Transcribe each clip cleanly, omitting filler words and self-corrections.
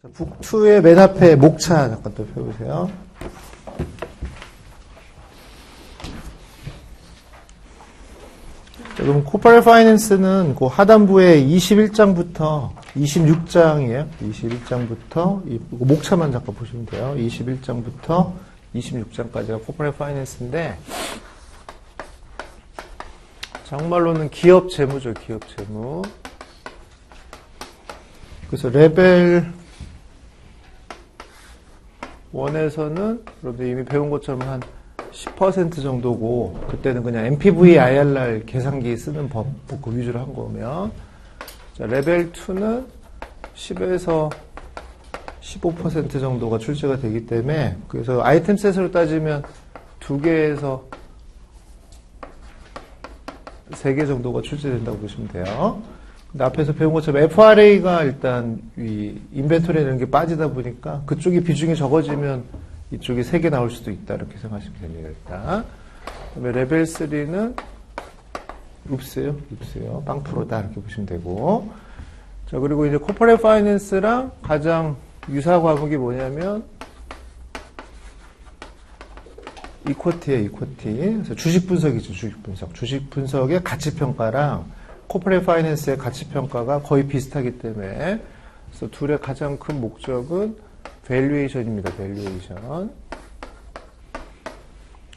북2의 맨 앞에 목차 잠깐 또 펴보세요. 그럼 코퍼레이트 파이낸스는 그 하단부에 21장부터 26장이에요. 21장부터 목차만 잠깐 보시면 돼요. 21장부터 26장까지가 코퍼레이트 파이낸스인데 정말로는 기업 재무죠. 기업 재무. 그래서 레벨 1에서는 여러분들 이미 배운 것처럼 한 10% 정도고 그때는 그냥 MPV, IRR 계산기 쓰는 법 그 위주로 한 거면 자, 레벨 2는 10에서 15% 정도가 출제가 되기 때문에 그래서 아이템셋으로 따지면 2개에서 3개 정도가 출제된다고 보시면 돼요. 근데 앞에서 배운 것처럼 FRA가 일단 이 인벤토리에 이런 게 빠지다 보니까 그쪽이 비중이 적어지면 이쪽이 3개 나올 수도 있다 이렇게 생각하시면 됩니다. 일단 그다음에 레벨 3는 읍스요, 빵프로다 이렇게 보시면 되고 자 그리고 이제 코퍼레이트 파이낸스랑 가장 유사 과목이 뭐냐면 이쿼티예요, 이쿼티. 그래서 주식 분석이죠, 주식 분석. 주식 분석의 가치 평가랑 코퍼레이트 파이낸스의 가치 평가가 거의 비슷하기 때문에 그래서 둘의 가장 큰 목적은 밸류에이션입니다. 밸류에이션.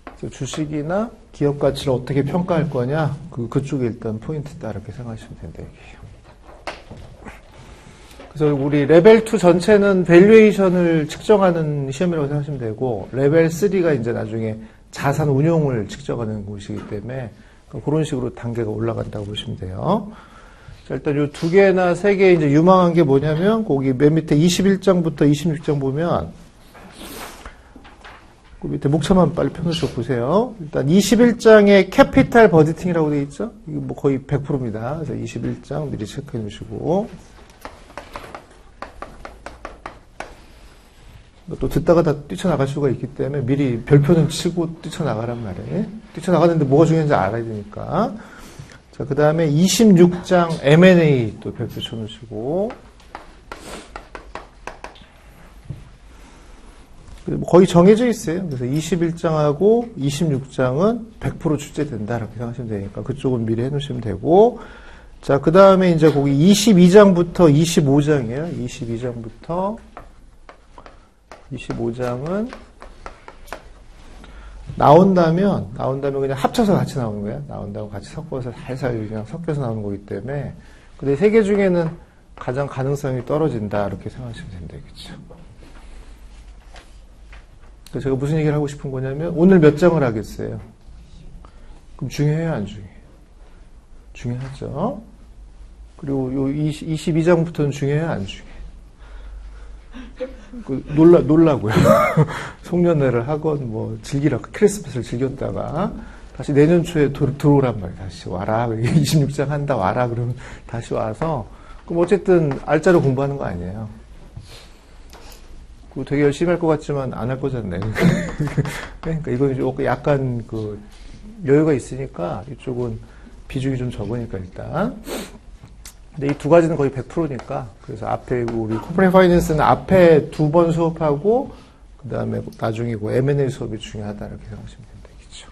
그래서 주식이나 기업 가치를 어떻게 평가할 거냐, 그쪽이 일단 포인트다 이렇게 생각하시면 된다 얘기예요. 그래서 우리 레벨 2 전체는 밸류에이션을 측정하는 시험이라고 생각하시면 되고 레벨 3가 이제 나중에 자산 운용을 측정하는 곳이기 때문에 그런 식으로 단계가 올라간다고 보시면 돼요. 자, 일단 요 2개나 3개 이제 유망한 게 뭐냐면 거기 맨 밑에 21장부터 26장 보면 그 밑에 목차만 빨리 펴놓으시고 보세요. 일단 21장에 캐피탈 버디팅이라고 되어 있죠? 이거 뭐 거의 100%입니다. 그래서 21장 미리 체크해 놓으시고 또 듣다가 다 뛰쳐나갈 수가 있기 때문에 미리 별표는 치고 뛰쳐나가란 말이에요. 뛰쳐나가는데 뭐가 중요한지 알아야 되니까. 자, 그 다음에 26장 M&A 또 별표 쳐놓으시고. 거의 정해져 있어요. 그래서 21장하고 26장은 100% 출제된다. 이렇게 생각하시면 되니까 그쪽은 미리 해놓으시면 되고. 자, 그 다음에 이제 거기 22장부터 25장이에요. 22장부터 25장은 나온다면 그냥 합쳐서 같이 나오는 거예요. 나온다고 같이 섞어서 살살 그냥 섞여서 나오는 거기 때문에. 근데 3개 중에는 가장 가능성이 떨어진다. 이렇게 생각하시면 된다. 그렇죠? 그래서 제가 무슨 얘기를 하고 싶은 거냐면 오늘 몇 장을 하겠어요? 그럼 중요해요? 안 중요해요? 중요하죠? 그리고 요 22장부터는 중요해요? 안 중요해요? 놀라고요. 송년회를 하건, 뭐, 크리스마스를 즐겼다가, 다시 내년 초에 들어오란 말이에요. 다시 와라. 26장 한다, 와라. 그러면 다시 와서, 그럼 어쨌든, 알짜로 공부하는 거 아니에요. 그거 되게 열심히 할 것 같지만, 안 할 거잖아요. 그러니까 이건 약간 여유가 있으니까, 이쪽은 비중이 좀 적으니까, 일단. 근데 이 2가지는 거의 100%니까 그래서 앞에 우리 코퍼레이트 파이낸스는 앞에 2번 수업하고 그 다음에 나중이고 M&A 수업이 중요하다 이렇게 생각하시면 되겠죠.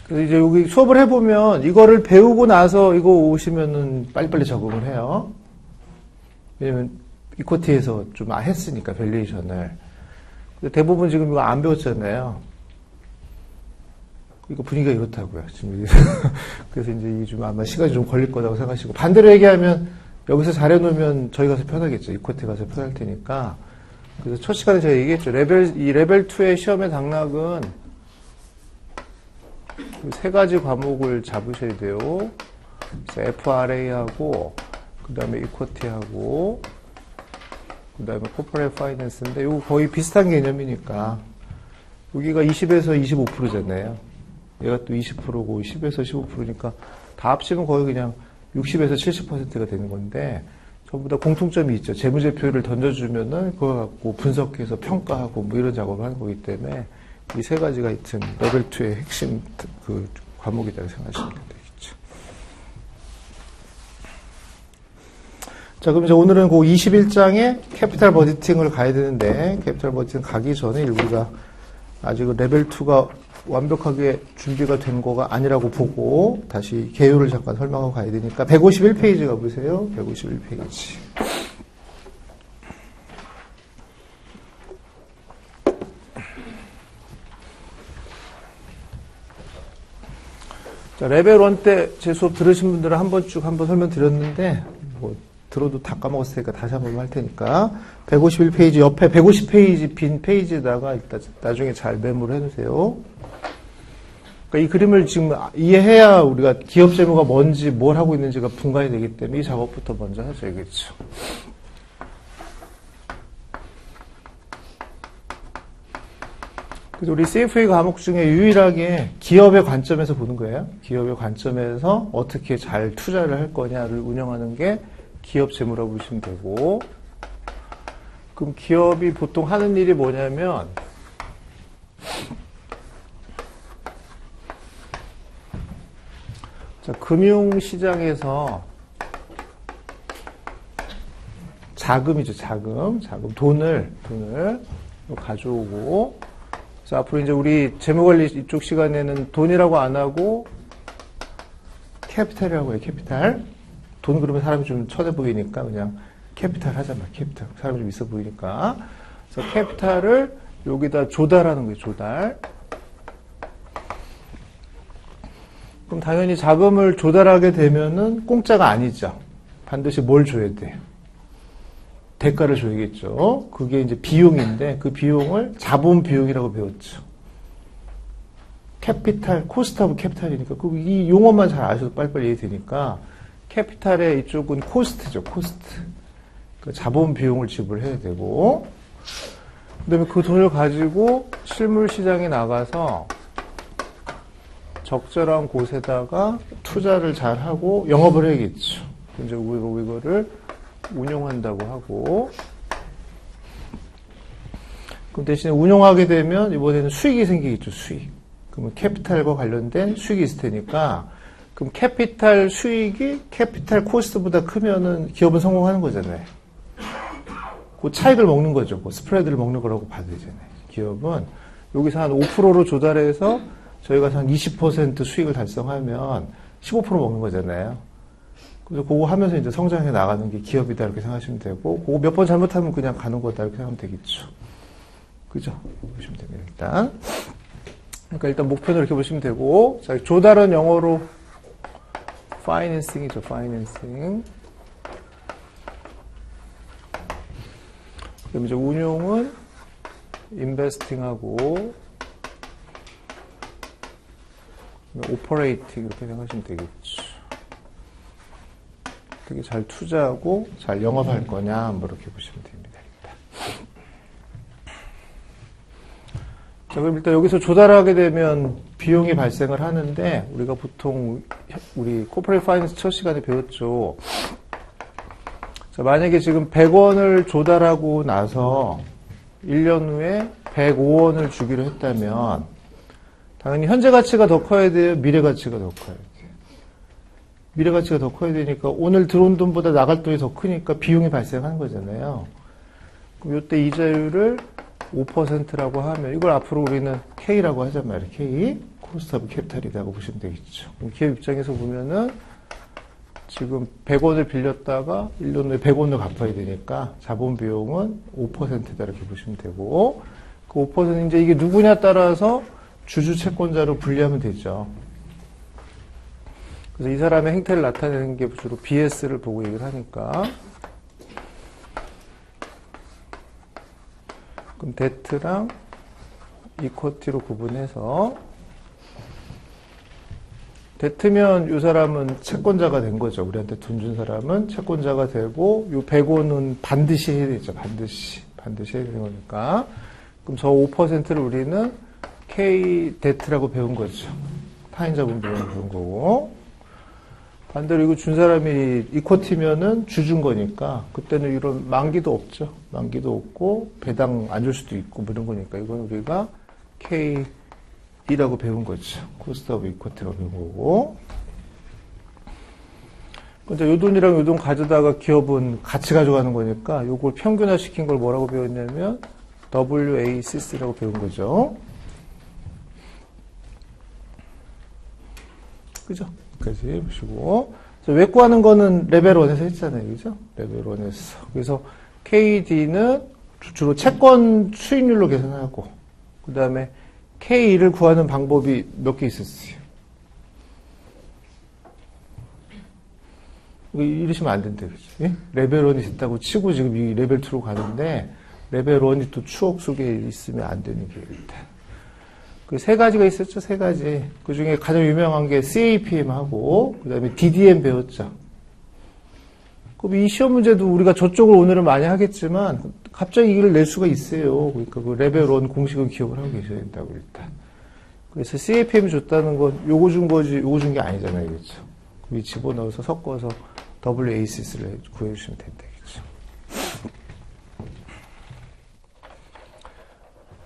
그래서 이제 여기 수업을 해보면 이거를 배우고 나서 이거 오시면은 빨리빨리 적응을 해요. 왜냐면 이코티에서 좀 했으니까 밸류에이션을. 대부분 지금 이거 안 배웠잖아요. 그러니까 분위기가 이렇다고요. 지금. 그래서 이제 좀 아마 시간이 좀 걸릴 거라고 생각하시고. 반대로 얘기하면 여기서 잘해놓으면 저희 가서 편하겠죠. 이코트 가서 편할 테니까. 그래서 첫 시간에 제가 얘기했죠. 레벨 2의 시험의 당락은 3가지 과목을 잡으셔야 돼요. 그래서 FRA하고, 그 다음에 이코티하고, 그 다음에 코퍼레이트 파이낸스인데, 이거 거의 비슷한 개념이니까. 여기가 20에서 25%잖아요. 얘가 또 20%고 10에서 15%니까 다 합치면 거의 그냥 60에서 70%가 되는 건데 전부 다 공통점이 있죠. 재무제표를 던져주면은 그거 갖고 분석해서 평가하고 뭐 이런 작업을 하는 거기 때문에 이 3가지가 하여튼 레벨 2의 핵심 과목이라고 생각하시면 되겠죠. 자, 그럼 이제 오늘은 그 21장에 캐피탈 버디팅을 가야 되는데, 캐피탈 버디팅 가기 전에 우리가 아직 레벨 2가 완벽하게 준비가 된 거가 아니라고 보고, 다시 개요를 잠깐 설명하고 가야 되니까, 151페이지 가보세요. 151페이지. 자, 레벨 1 때 제 수업 들으신 분들은 한번 설명드렸는데, 뭐, 들어도 다 까먹었을 테니까 다시 한번 할 테니까 151페이지 옆에 150페이지 빈 페이지에다가 일단 나중에 잘 메모를 해놓으세요. 그러니까 이 그림을 지금 이해해야 우리가 기업 재무가 뭔지 뭘 하고 있는지가 분간이 되기 때문에 이 작업부터 먼저 하셔야겠죠. 그래서 우리 CFA 과목 중에 유일하게 기업의 관점에서 보는 거예요. 기업의 관점에서 어떻게 잘 투자를 할 거냐를 운영하는 게 기업 재무라고 보시면 되고, 그럼 기업이 보통 하는 일이 뭐냐면, 자, 금융시장에서 자금이죠, 자금. 돈을 가져오고, 그래서 앞으로 이제 우리 재무관리 이쪽 시간에는 돈이라고 안 하고, 캐피탈이라고 해요, 캐피탈. 돈 그러면 사람이 좀 쳐져 보이니까 그냥 캐피탈 하자 말 캐피탈. 사람이 좀 있어 보이니까. 그래서 캐피탈을 여기다 조달하는 거예요, 조달. 그럼 당연히 자금을 조달하게 되면은 공짜가 아니죠. 반드시 뭘 줘야 돼요? 대가를 줘야겠죠. 그게 이제 비용인데 그 비용을 자본 비용이라고 배웠죠. 캐피탈, 코스트 오브 캐피탈이니까 이 용어만 잘 아셔도 빨리빨리 이해되니까 캐피탈의 이쪽은 코스트죠, 코스트. 그 자본 비용을 지불해야 되고, 그 다음에 그 돈을 가지고 실물 시장에 나가서 적절한 곳에다가 투자를 잘 하고 영업을 해야겠죠. 이제 이거를 운용한다고 하고, 그럼 대신에 운용하게 되면 이번에는 수익이 생기겠죠, 수익. 그러면 캐피탈과 관련된 수익이 있을 테니까, 그럼 캐피탈 수익이 캐피탈 코스트보다 크면은 기업은 성공하는 거잖아요. 그 차익을 먹는 거죠. 그 스프레드를 먹는 거라고 봐도 되잖아요. 기업은 여기서 한 5%로 조달해서 저희가 한 20% 수익을 달성하면 15% 먹는 거잖아요. 그래서 그거 하면서 이제 성장해 나가는 게 기업이다 이렇게 생각하시면 되고, 그거 몇 번 잘못하면 그냥 가는 거다 이렇게 생각하면 되겠죠. 그죠? 보시면 됩니다. 일단. 그러니까 일단 목표는 이렇게 보시면 되고, 자, 조달은 영어로 파이낸싱이죠, 파이낸싱. 그럼 이제 운용은 인베스팅하고 오퍼레이팅 이렇게 생각하시면 되겠죠. 어떻게 잘 투자하고 잘 영업할 거냐, 뭐 이렇게 보시면 됩니다. 자, 그럼 일단 여기서 조달하게 되면 비용이 발생을 하는데, 우리가 보통, 우리 코퍼레이트 파이낸스 첫 시간에 배웠죠. 자, 만약에 지금 100원을 조달하고 나서 1년 후에 105원을 주기로 했다면, 당연히 현재 가치가 더 커야 돼요? 미래 가치가 더 커야 돼요? 미래 가치가 더 커야 되니까, 오늘 들어온 돈보다 나갈 돈이 더 크니까 비용이 발생하는 거잖아요. 그럼 이때 이자율을 5%라고 하면 이걸 앞으로 우리는 K라고 하잔 말이에요. K, 코스트 오브 캐피탈이라고 보시면 되겠죠. 그럼 기업 입장에서 보면은 지금 100원을 빌렸다가 1년 후에 100원을 갚아야 되니까 자본 비용은 5%다 이렇게 보시면 되고, 그 5% 이제 이게 누구냐 따라서 주주 채권자로 분리하면 되죠. 그래서 이 사람의 행태를 나타내는 게 주로 BS를 보고 얘기를 하니까, 그럼 데트랑 이쿼티로 구분해서, 데트면 이 사람은 채권자가 된 거죠. 우리한테 돈 준 사람은 채권자가 되고, 이 100원은 반드시 해야 되죠. 반드시 해야 되는 거니까. 그럼 저 5%를 우리는 K 데트라고 배운 거죠. 타인자본 비용을 배운 거고. 반대로 이거 준 사람이 이쿼티면은 주준 거니까, 그때는 이런 만기도 없죠. 만기도 없고, 배당 안 줄 수도 있고, 뭐 이런 거니까, 이건 우리가 K이라고 배운 거죠. 코스트 오브 이쿼티라고 배운 거고. 근데 요 돈이랑 요 돈 가져다가 기업은 같이 가져가는 거니까 요걸 평균화 시킨 걸 뭐라고 배웠냐면 WACC라고 배운 거죠. 그죠? 여기까지 보시고. 왜 구하는 거는 레벨 1에서 했잖아요. 그죠? 레벨 1에서. 그래서 KD는 주로 채권 수익률로 계산하고, 그 다음에 K2를 구하는 방법이 몇 개 있었어요. 이러시면 안 된대요. 그치? 레벨 1이 됐다고 치고 지금 이 레벨 2로 가는데, 레벨 1이 또 추억 속에 있으면 안 되는 게 일단. 그 세 가지가 있었죠, 세 가지. 그 중에 가장 유명한 게 CAPM하고, 그 다음에 DDM 배웠죠. 그럼 이 시험 문제도 우리가 저쪽을 오늘은 많이 하겠지만, 갑자기 이걸 낼 수가 있어요. 그러니까 그 레벨 1 공식을 기억을 하고 계셔야 된다고, 일단. 그래서 CAPM 줬다는 건 요거 준 거지, 요거 준 게 아니잖아요. 그렇죠? 그 집어넣어서 섞어서 WACC를 구해주시면 된다겠죠.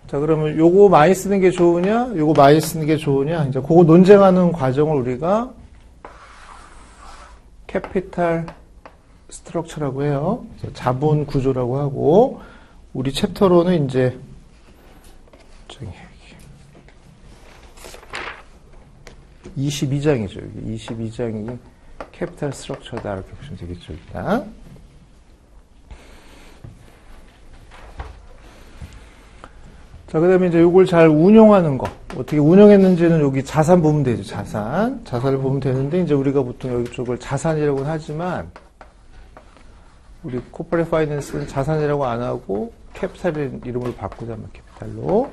자, 그러면 요거 많이 쓰는 게 좋으냐, 요거 많이 쓰는 게 좋으냐, 이제 그거 논쟁하는 과정을 우리가 캐피탈 스트럭처라고 해요. 자본 구조라고 하고, 우리 챕터로는 이제, 저기, 22장이죠. 여기 22장이 캐피탈 스트럭처다. 이렇게 보시면 되겠죠, 일단. 자, 그 다음에 이제 요걸 잘 운용하는 거. 어떻게 운영했는지는 여기 자산 보면 되죠, 자산. 자산을 보면 되는데, 이제 우리가 보통 여기 쪽을 자산이라고는 하지만, 우리 코퍼레이트 파이낸스는 자산이라고 안 하고, 캐피탈 이름으로 바꾸자면 캐피탈로.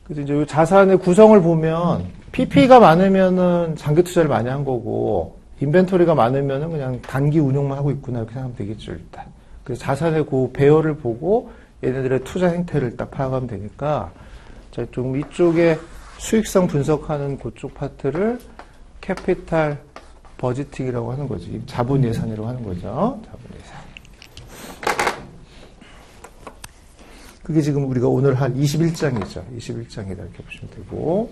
그래서 이제 이 자산의 구성을 보면, PP가 많으면은 장기 투자를 많이 한 거고, 인벤토리가 많으면은 그냥 단기 운용만 하고 있구나, 이렇게 생각하면 되겠죠, 일단. 그래서 자산의 그 배열을 보고 얘네들의 투자 행태를 딱 파악하면 되니까, 자, 좀 이쪽에 수익성 분석하는 그쪽 파트를 캐피탈 버지팅이라고 하는 거지. 자본 예산이라고 하는 거죠. 자본 예산. 그게 지금 우리가 오늘 한 21장이죠. 21장이다 이렇게 보시면 되고.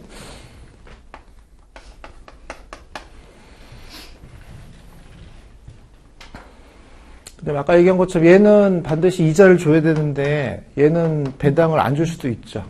그다음에 아까 얘기한 것처럼 얘는 반드시 이자를 줘야 되는데 얘는 배당을 안 줄 수도 있죠.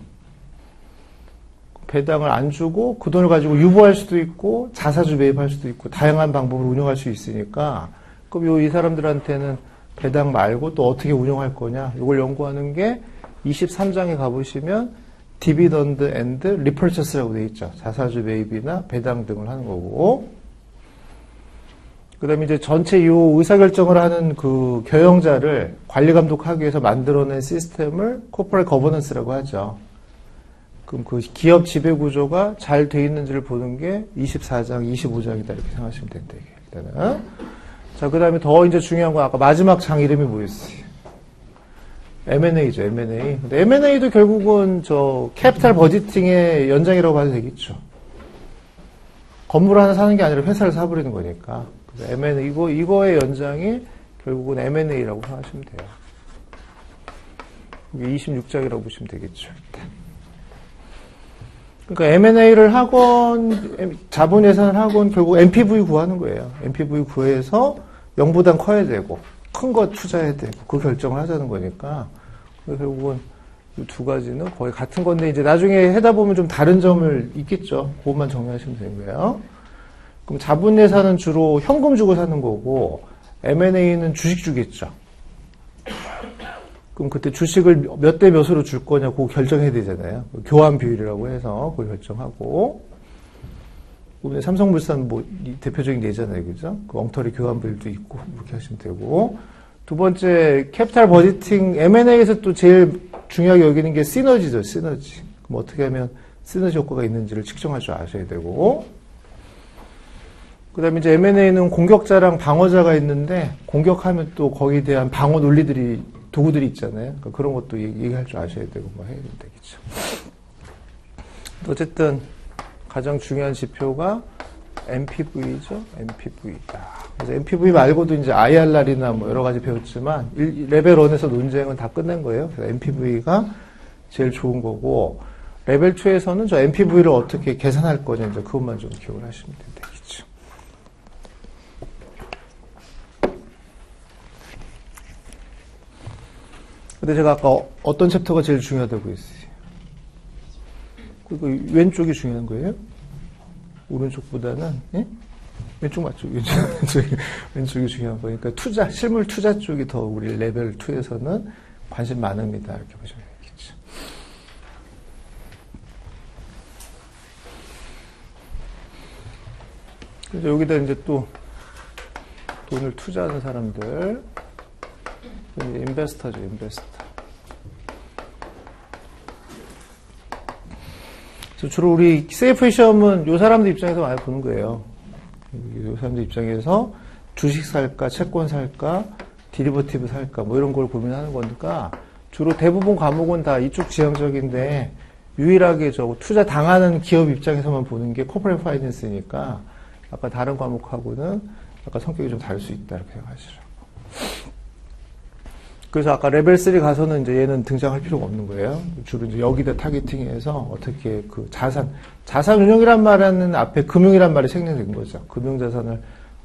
배당을 안 주고 그 돈을 가지고 유보할 수도 있고 자사주 매입할 수도 있고 다양한 방법으로 운영할 수 있으니까 그럼 이 사람들한테는 배당 말고 또 어떻게 운영할 거냐 이걸 연구하는 게 23장에 가보시면 디비던드 앤드 리퍼처스라고 되어 있죠. 자사주 매입이나 배당 등을 하는 거고 그 다음에 이제 전체 이 의사결정을 하는 그 경영자를 관리 감독하기 위해서 만들어낸 시스템을 코퍼레이트 거버넌스라고 하죠. 그럼 그 기업 지배 구조가 잘 돼 있는지를 보는 게 24장, 25장이다 이렇게 생각하시면 된다. 일단은. 자, 그 다음에 더 이제 중요한 건 아까 마지막 장 이름이 뭐였어요? M&A죠, M&A. 근데 M&A도 결국은 저 캐피탈 버지팅의 연장이라고 봐도 되겠죠. 건물 하나 사는 게 아니라 회사를 사버리는 거니까. M&A, 이거의 연장이 결국은 M&A라고 생각하시면 돼요. 이게 26장이라고 보시면 되겠죠. 일단. 그러니까 M&A를 하건, 자본 예산을 하건 결국 NPV 구하는 거예요. NPV 구해서 0보단 커야 되고, 큰 거 투자해야 되고, 그 결정을 하자는 거니까. 결국은 이 두 가지는 거의 같은 건데, 이제 나중에 해다 보면 좀 다른 점을 있겠죠. 그것만 정리하시면 되는 거예요. 그럼 자본 예산은 주로 현금 주고 사는 거고 M&A는 주식 주겠죠. 그럼 그때 주식을 몇 대 몇으로 줄 거냐 그거 결정해야 되잖아요. 교환 비율이라고 해서 그걸 결정하고 이번에 삼성물산 뭐 대표적인 예잖아요. 그죠? 그 엉터리 교환 비율도 있고 그렇게 하시면 되고 두 번째 캐피탈 버지팅 M&A에서 또 제일 중요하게 여기는 게 시너지죠. 시너지. 그럼 어떻게 하면 시너지 효과가 있는지를 측정할 줄 아셔야 되고 그 다음에 이제 M&A는 공격자랑 방어자가 있는데, 공격하면 또 거기에 대한 방어 논리들이, 도구들이 있잖아요. 그러니까 그런 것도 얘기할 줄 아셔야 되고, 뭐 해야 되겠죠. 어쨌든, 가장 중요한 지표가 MPV죠? MPV다. 그래서 MPV 말고도 이제 IRR이나 뭐 여러 가지 배웠지만, 레벨 1에서 논쟁은 다 끝낸 거예요. 그래서 MPV가 제일 좋은 거고, 레벨 2에서는 저 NPV를 어떻게 계산할 거냐, 이제 그것만 좀 기억을 하시면 되겠죠. 근데 제가 아까 어떤 챕터가 제일 중요하다고 했어요? 그 왼쪽이 중요한 거예요? 오른쪽보다는, 예? 왼쪽 맞죠? 왼쪽이 중요한 거니까 투자, 실물 투자 쪽이 더 우리 레벨 2에서는 관심 많습니다. 이렇게 보시면 되겠죠. 그래서 여기다 이제 또 돈을 투자하는 사람들, 인베스터죠, 인베스터. 그래서 주로 우리 CFA 시험은 요 사람들 입장에서 많이 보는 거예요. 요 사람들 입장에서 주식 살까, 채권 살까, 디리버티브 살까, 뭐 이런 걸 고민하는 거니까 주로 대부분 과목은 다 이쪽 지향적인데 유일하게 저 투자 당하는 기업 입장에서만 보는 게 코퍼레이트 파이낸스니까 아까 다른 과목하고는 약간 성격이 좀 다를 수 있다 이렇게 생각하시라고. 그래서 아까 레벨 3 가서는 이제 얘는 등장할 필요가 없는 거예요. 주로 이제 여기다 타겟팅해서 어떻게 그 자산 운용이란 말은 앞에 금융이란 말이 생략된 거죠. 금융자산을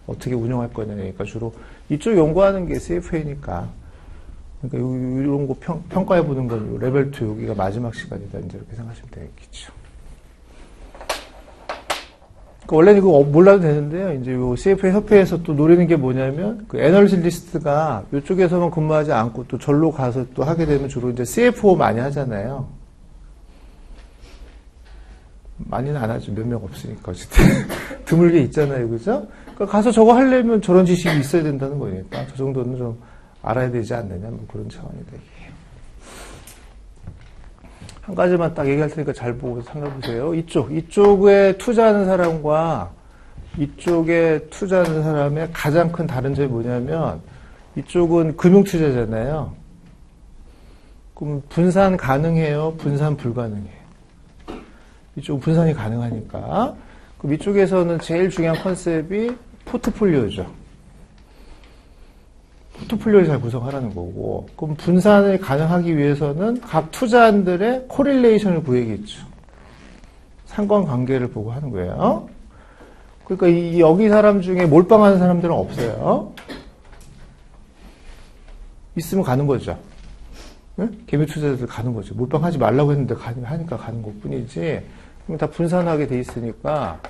어떻게 운용할 거냐니까 주로 이쪽 연구하는 게 CFA니까. 그러니까 이런 거 평가해 보는 건 레벨 2 여기가 마지막 시간이다 이제 이렇게 생각하시면 되겠죠. 원래는 이거 몰라도 되는데요. 이제 요 CFA 협회에서 또 노리는 게 뭐냐면, 그 애널리스트가 이쪽에서만 근무하지 않고 또 절로 가서 또 하게 되면 주로 이제 CFO 많이 하잖아요. 많이는 안 하죠. 몇 명 없으니까. 어쨌든. 드물게 있잖아요. 그죠? 그러니까 가서 저거 하려면 저런 지식이 있어야 된다는 거니까. 저 정도는 좀 알아야 되지 않느냐. 뭐 그런 차원이 되겠죠. 한 가지만 딱 얘기할 테니까 잘 보고 생각해보세요. 이쪽에 투자하는 사람과 이쪽에 투자하는 사람의 가장 큰 다른 점이 뭐냐면, 이쪽은 금융투자잖아요. 그럼 분산 가능해요? 분산 불가능해요? 이쪽은 분산이 가능하니까. 그럼 이쪽에서는 제일 중요한 컨셉이 포트폴리오죠. 포트폴리오를 잘 구성하라는 거고, 그럼 분산을 가능하기 위해서는 각 투자한들의 코릴레이션을 구해야겠죠. 상관관계를 보고 하는 거예요. 그러니까 여기 사람 중에 몰빵하는 사람들은 없어요. 있으면 가는 거죠. 네? 개미 투자자들 가는 거죠. 몰빵하지 말라고 했는데 하니까 가는 것 뿐이지. 그럼 다 분산하게 돼 있으니까.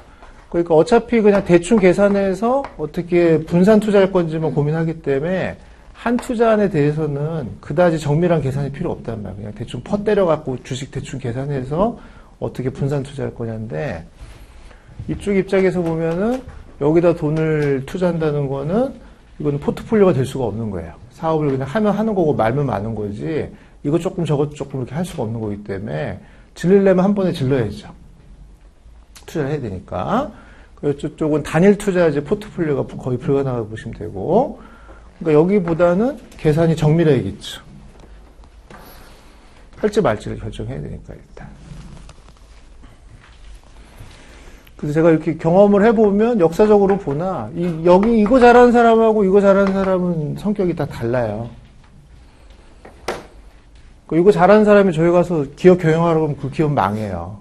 그러니까 어차피 그냥 대충 계산해서 어떻게 분산 투자할 건지만 고민하기 때문에 한 투자안에 대해서는 그다지 정밀한 계산이 필요 없단 말이에요. 그냥 대충 퍼 때려갖고 주식 대충 계산해서 어떻게 분산 투자할 거냐인데, 이쪽 입장에서 보면은 여기다 돈을 투자한다는 거는 이거는 포트폴리오가 될 수가 없는 거예요. 사업을 그냥 하면 하는 거고 말면 마는 거지, 이거 조금 저것 조금 이렇게 할 수가 없는 거기 때문에 질리려면 한 번에 질러야죠. 투자를 해야 되니까. 이쪽은 단일 투자지 포트폴리오가 거의 불가능하다고 보시면 되고, 그러니까 여기보다는 계산이 정밀해야겠죠. 할지 말지를 결정해야 되니까 일단. 그래서 제가 이렇게 경험을 해보면 역사적으로 보나 여기 이거 잘하는 사람하고 이거 잘하는 사람은 성격이 다 달라요. 이거 잘하는 사람이 저희 가서 기업 경영하라고 하면 그 기업 망해요.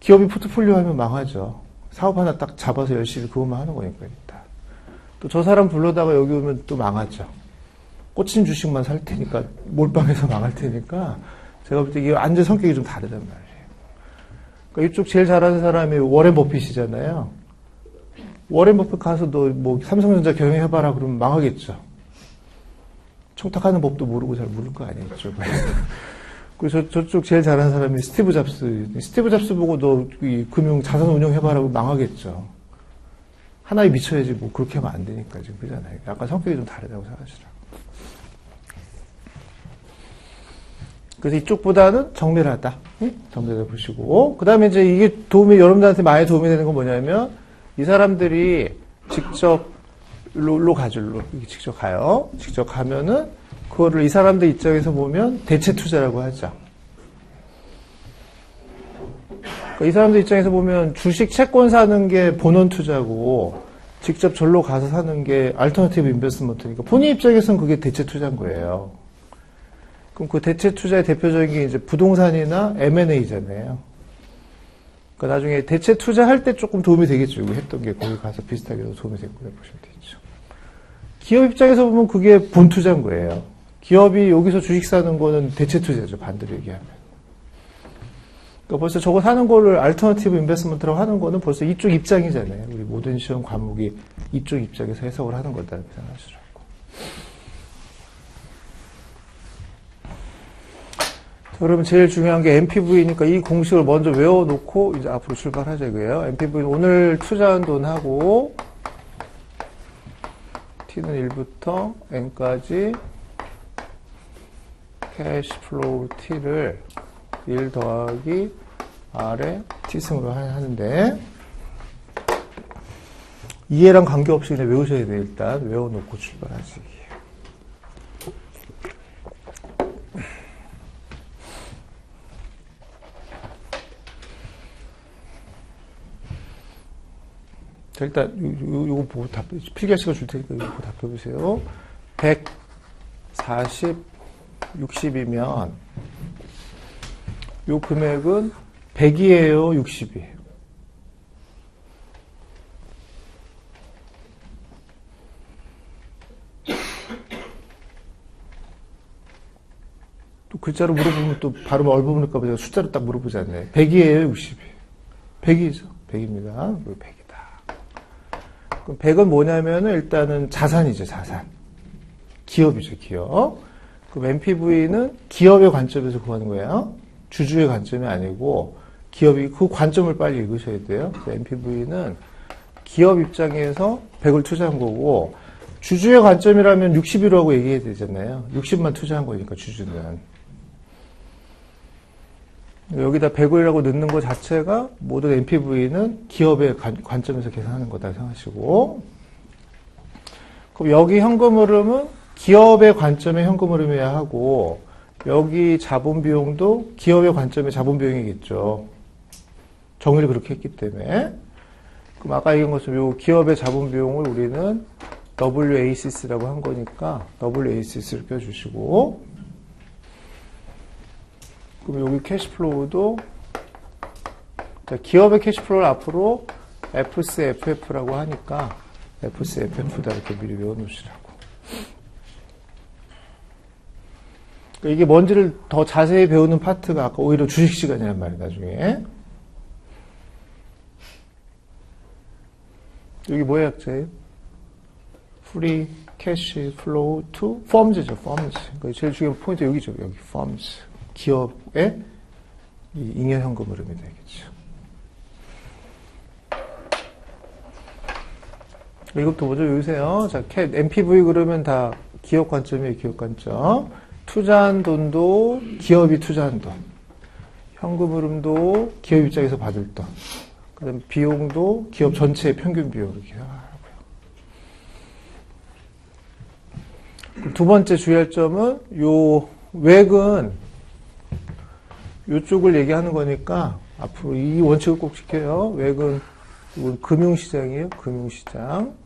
기업이 포트폴리오 하면 망하죠. 사업 하나 딱 잡아서 열심히 그것만 하는 거니까 일단. 또 저 사람 불러다가 여기 오면 또 망하죠. 꽂힌 주식만 살 테니까, 몰빵해서 망할 테니까, 제가 볼 때 이게 완전 성격이 좀 다르단 말이에요. 그러니까 이쪽 제일 잘하는 사람이 워렌 버핏이잖아요. 워렌 버핏 가서 너 뭐 삼성전자 경영해봐라 그러면 망하겠죠. 청탁하는 법도 모르고 잘 모를 거 아니에요, 이쪽은. 그래서 저쪽 제일 잘하는 사람이 스티브 잡스 보고 너 이 금융 자산 운용 해봐라 그러면 망하겠죠. 하나에 미쳐야지 뭐 그렇게 하면 안 되니까 지금 그잖아요. 약간 성격이 좀 다르다고 생각하시라고. 그래서 이쪽보다는 정밀하다. 정밀하게 보시고. 그 다음에 이제 이게 여러분들한테 많이 도움이 되는 건 뭐냐면, 이 사람들이 직접, 로 가죠. 직접 가요. 직접 가면은, 그거를 이 사람들 입장에서 보면 대체 투자라고 하죠. 그러니까 이 사람들 입장에서 보면 주식 채권 사는 게 본원 투자고, 직접 절로 가서 사는 게 알터너티브 인베스트먼트니까, 본인 입장에서는 그게 대체 투자인 거예요. 그럼 그 대체 투자의 대표적인 게 이제 부동산이나 M&A잖아요. 그러니까 나중에 대체 투자할 때 조금 도움이 되겠죠. 이거 했던 게 거기 가서 비슷하게 도움이 됐구나 보시면 되죠. 기업 입장에서 보면 그게 본 투자인 거예요. 기업이 여기서 주식 사는 거는 대체 투자죠. 반대로 얘기하면. 그러니까 벌써 저거 사는 거를 알터너티브 인베스트먼트라고 하는 거는 벌써 이쪽 입장이잖아요. 우리 모든 시험 과목이 이쪽 입장에서 해석을 하는 거다 이렇게 생각하시라고. 그러면 제일 중요한 게 MPV니까 이 공식을 먼저 외워놓고 이제 앞으로 출발하자 이거예요. MPV는 오늘 투자한 돈하고 T는 1부터 N까지 캐시플로우 T를 1 더하기 R에 T승으로 하는데 이해랑 관계없이 그냥 외우셔야 돼요. 일단 외워놓고 출발하시기. 자, 일단 요거 보고 필기하시고 줄 테니까 이거 보고 답해보세요. 140, 60이면 요 금액은 100이에요, 60이에요? 또 글자로 물어보면 또 발음 얼버무릴까 봐 제가 숫자로 딱 물어보지 않나요? 100이에요, 60이에요? 100이죠. 100입니다. 100이다. 그럼 100은 뭐냐면은 일단은 자산이죠, 자산. 기업이죠, 기업. 그럼 MPV는 기업의 관점에서 구하는 거예요. 주주의 관점이 아니고 기업이 그 관점을 빨리 읽으셔야 돼요. MPV는 기업 입장에서 100을 투자한 거고 주주의 관점이라면 61라고 얘기해야 되잖아요. 60만 투자한 거니까 주주는. 여기다 100이라고 넣는 것 자체가 모든 MPV는 기업의 관점에서 계산하는 거다 생각하시고 그럼 여기 현금 흐름은 기업의 관점의 현금 흐름이어야 하고 여기 자본 비용도 기업의 관점의 자본 비용이겠죠. 정의를 그렇게 했기 때문에 그럼 아까 얘기한 것처럼 요 기업의 자본 비용을 우리는 WACC라고 한 거니까 WACC를 껴주시고 그럼 여기 캐시플로우도 기업의 캐시플로우를 앞으로 FCFF라고 하니까 FCFF다 이렇게 미리 외워놓으시라고. 그러니까 이게 뭔지를 더 자세히 배우는 파트가 아까 오히려 주식 시간이란 말이에요. 나중에 여기 뭐의 약자예요? Free Cash Flow to Firms죠. Firms. 그러니까 제일 중요한 포인트 여기죠. 여기 Firms. 기업의 이 잉여 현금 흐름이 되겠죠. 이것도 먼저 외우세요. 자, MPV 그러면 다 기업 관점이에요. 기업 관점. 투자한 돈도 기업이 투자한 돈. 현금 흐름도 기업 입장에서 받을 돈. 그 다음에 비용도 기업 전체의 평균 비용 이렇게 하고요. 두 번째 주의할 점은 요 외액은 이쪽을 얘기하는 거니까 앞으로 이 원칙을 꼭 지켜요. 외액은 이건 금융시장이에요. 금융시장.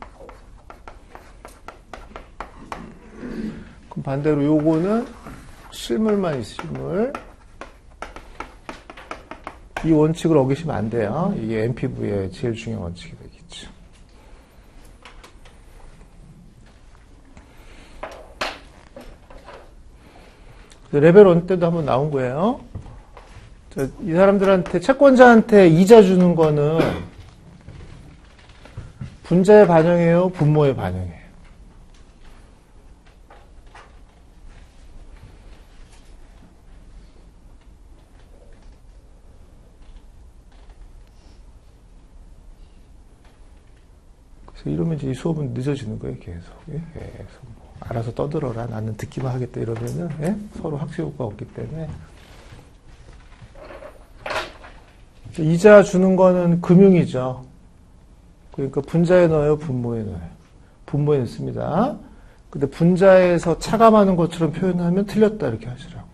그럼 반대로 요거는 실물만 있어요. 실물. 이 원칙을 어기시면 안 돼요. 이게 MPV의 제일 중요한 원칙이 되겠죠. 레벨 1 때도 한번 나온 거예요. 이 사람들한테, 채권자한테 이자 주는 거는 분자의 반영이에요? 분모의 반영이에요? 그래서 이러면 이제 이 수업은 늦어지는 거예요, 계속. 계속. 뭐 알아서 떠들어라. 나는 듣기만 하겠다. 이러면은, 예? 서로 학습 효과가 없기 때문에. 이자 주는 거는 금융이죠. 그러니까 분자에 넣어요, 분모에 넣어요. 분모에 넣습니다. 근데 분자에서 차감하는 것처럼 표현하면 틀렸다 이렇게 하시라고.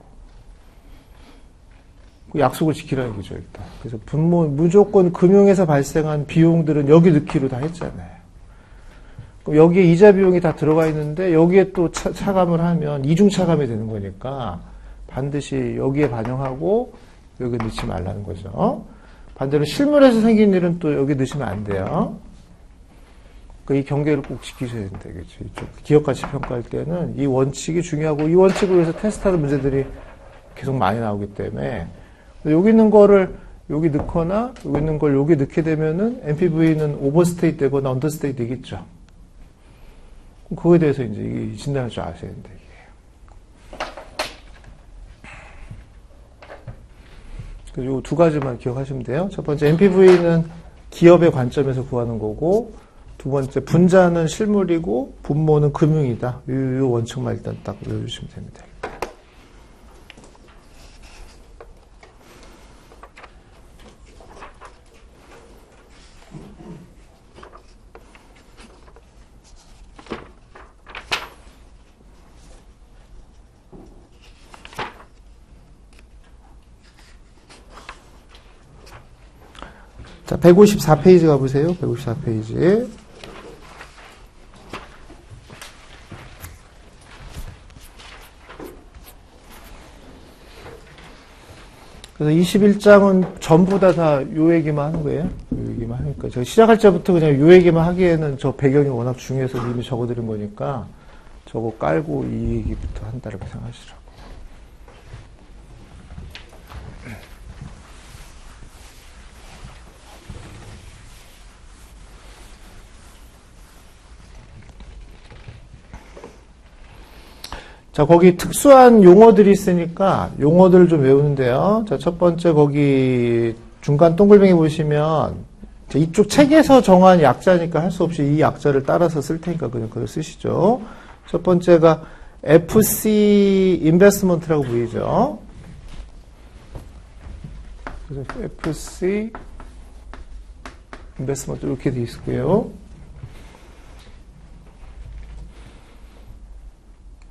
그 약속을 지키라 이거죠, 일단. 그래서 분모 무조건 금융에서 발생한 비용들은 여기 넣기로 다 했잖아요. 그럼 여기에 이자 비용이 다 들어가 있는데 여기에 또 차감을 하면 이중 차감이 되는 거니까 반드시 여기에 반영하고 여기 넣지 말라는 거죠. 반대로 실물에서 생긴 일은 또 여기 넣으시면 안 돼요. 이 경계를 꼭 지키셔야 된다. 그렇죠? 이쪽 기업가치 평가할 때는 이 원칙이 중요하고 이 원칙을 위해서 테스트하는 문제들이 계속 많이 나오기 때문에 여기 있는 거를 여기 넣거나 여기 있는 걸 여기 넣게 되면은 MPV는 오버스테이트 되거나 언더스테이트 되겠죠. 그거에 대해서 이제 이 진단을 좀 아셔야 된다. 이 두 가지만 기억하시면 돼요. 첫 번째 MPV는 기업의 관점에서 구하는 거고, 두 번째 분자는 실물이고 분모는 금융이다. 이 원칙만 일단 딱 외워주시면 됩니다. 자, 154페이지 가보세요. 154페이지. 그래서 21장은 전부 다 요 얘기만 하는 거예요. 요 얘기만 하니까. 제가 시작할 때부터 그냥 요 얘기만 하기에는 저 배경이 워낙 중요해서 이미 적어드린 거니까 저거 깔고 이 얘기부터 한다고 생각하시라고. 자, 거기 특수한 용어들이 있으니까 용어들을 좀 외우는데요. 자, 첫 번째 거기 중간 동글뱅이 보시면 이쪽 책에서 정한 약자니까 할 수 없이 이 약자를 따라서 쓸 테니까 그냥 그걸 쓰시죠. 첫 번째가 FC 인베스트먼트라고 보이죠. 그래서 FC 인베스트먼트 이렇게 돼 있고요.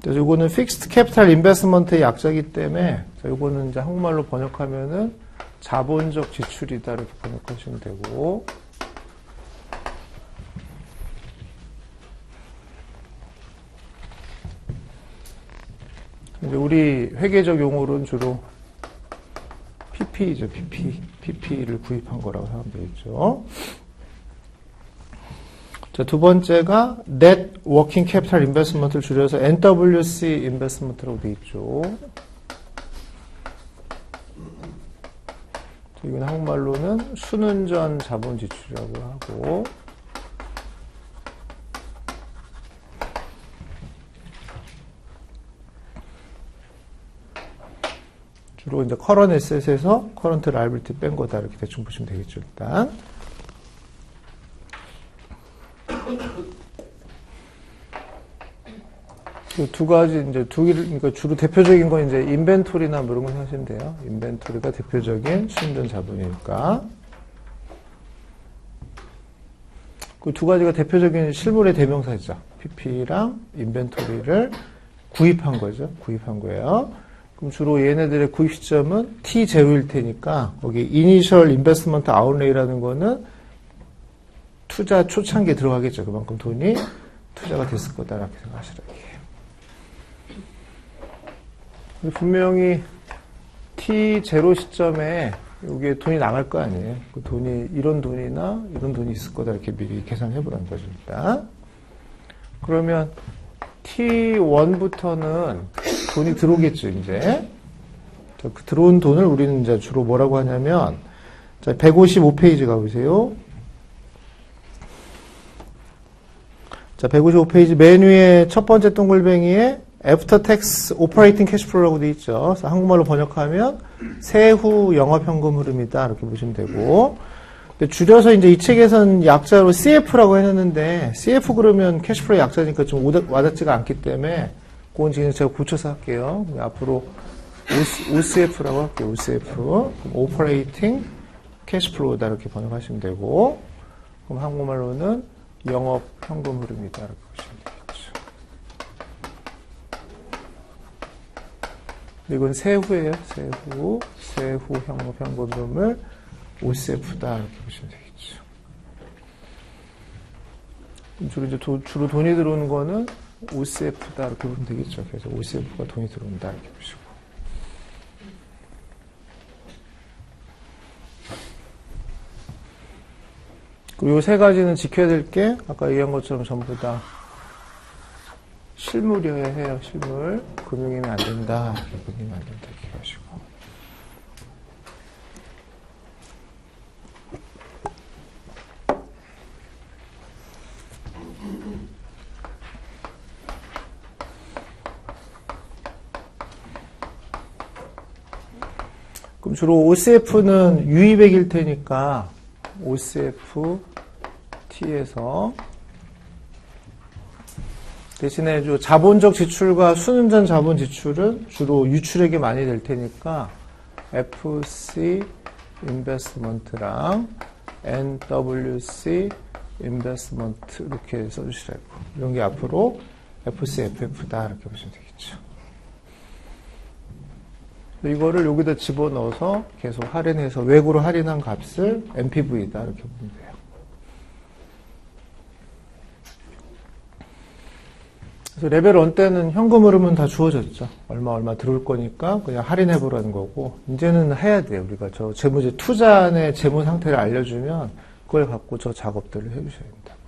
그래서 이거는 픽스드 캐피탈 인베스트먼트의 약자이기 때문에 이거는 이제 한국말로 번역하면은 자본적 지출이다 이렇게 번역하시면 되고, 이제 우리 회계적 용어로는 주로 PP죠, PP를 구입한 거라고 하면 되겠죠. 자, 두 번째가 Net Working Capital Investment를 줄여서 NWC Investment라고 되어 있죠. 이건 한국말로는 순운전 자본 지출이라고 하고, 주로 이제 커런트 에셋에서 커런트 라이빌리티 뺀 거다 이렇게 대충 보시면 되겠죠, 일단. 두 가지, 이제 그러니까 주로 대표적인 건 이제 인벤토리나 뭐 이런 거 생각하시면 돼요. 인벤토리가 대표적인 순전 자본이니까. 그 두 가지가 대표적인 실물의 대명사죠. PP랑 인벤토리를 구입한 거죠. 구입한 거예요. 그럼 주로 얘네들의 구입 시점은 T0일 테니까, 거기 Initial Investment Outlay라는 거는 투자 초창기에 들어가겠죠. 그만큼 돈이 투자가 됐을 거다, 이렇게 생각하시라고. 분명히 T0 시점에 여기에 돈이 나갈 거 아니에요. 그 돈이 이런 돈이나 이런 돈이 있을 거다 이렇게 미리 계산해 보라는 거죠, 일단. 그러면 T1부터는 돈이 들어오겠죠, 이제. 그 들어온 돈을 우리는 이제 주로 뭐라고 하냐면, 자, 155페이지 가보세요. 자, 155페이지 맨 위에 첫 번째 동글뱅이에 애프터 텍스 오퍼레이팅 캐시플로우라고 되어 있죠. 그래서 한국말로 번역하면 세후 영업현금 흐름이다 이렇게 보시면 되고, 근데 줄여서 이제 이 책에서는 약자로 CF라고 해놨는데 CF 그러면 캐시플로우 약자니까 좀 와닿지가 않기 때문에 그건 지금 제가 고쳐서 할게요. 앞으로 OCF라고 할게요. OCF. 오퍼레이팅 캐시플로우다 이렇게 번역하시면 되고, 그럼 한국말로는 영업현금 흐름이다 이렇게 보시면 되겠죠. 이건 세후예요. 세후 현금을 OCF다 이렇게 보시면 되겠죠. 주로 이제 주로 돈이 들어오는 거는 OCF다 이렇게 보면 되겠죠. 그래서 OCF가 돈이 들어온다 이렇게 보시고. 요 세 가지는 지켜야 될 게 아까 얘기한 것처럼 전부 다 실물이어야 해요. 실물. 금융이면 안 된다. 금융이면 안 된다. 이렇게 하시고. 그럼 주로 OCF는 유의백일 테니까 OCF T에서 대신에 자본적 지출과 순운전 자본 지출은 주로 유출액이 많이 될 테니까 FC 인베스트먼트랑 NWC 인베스트먼트 이렇게 써주시라고. 이런 게 앞으로 FC, FF다 이렇게 보시면 되겠죠. 이거를 여기다 집어넣어서 계속 할인해서 외구로 할인한 값을 NPV다 이렇게 보면 돼요. 그래서 레벨 1 때는 현금 흐름은 다 주어졌죠. 얼마 들어올 거니까 그냥 할인해보라는 거고, 이제는 해야 돼요. 우리가 저 재무제 투자안의 재무 상태를 알려주면 그걸 갖고 저 작업들을 해주셔야 된다고.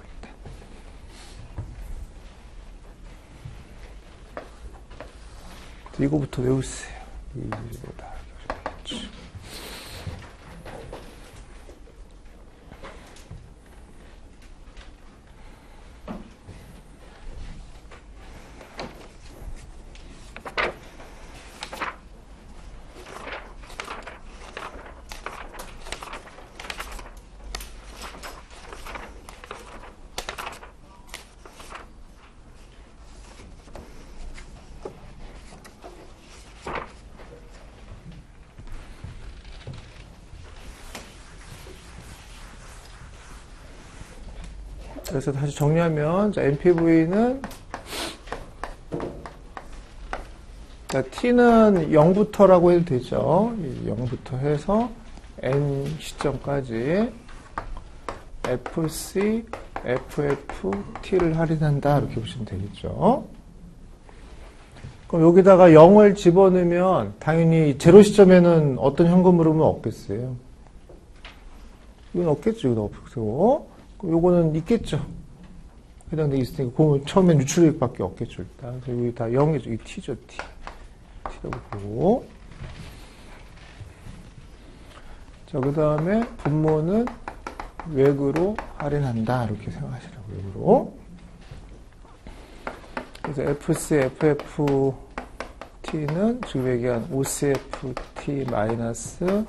일단. 이거부터 외우세요. 이거다. 그렇죠. 그래서 다시 정리하면, NPV는, T는 0부터라고 해도 되죠. 0부터 해서 N 시점까지 FC, FF, T를 할인한다. 이렇게 보시면 되겠죠. 그럼 여기다가 0을 집어넣으면 당연히 제로 시점에는 어떤 현금 흐름은 없겠어요. 이건 없겠죠. 이건 없고. 요거는 있겠죠. 해당되어 있으니까, 그건 처음엔 유출액밖에 없겠죠, 일단. 그래서 여기 다 0이죠. 이 T죠, T. T라고 보고. 자, 그 다음에 분모는 외구로 할인한다. 이렇게 생각하시라고, 외구로. 그래서 FC, FFT는 지금 얘기한 OCFT 마이너스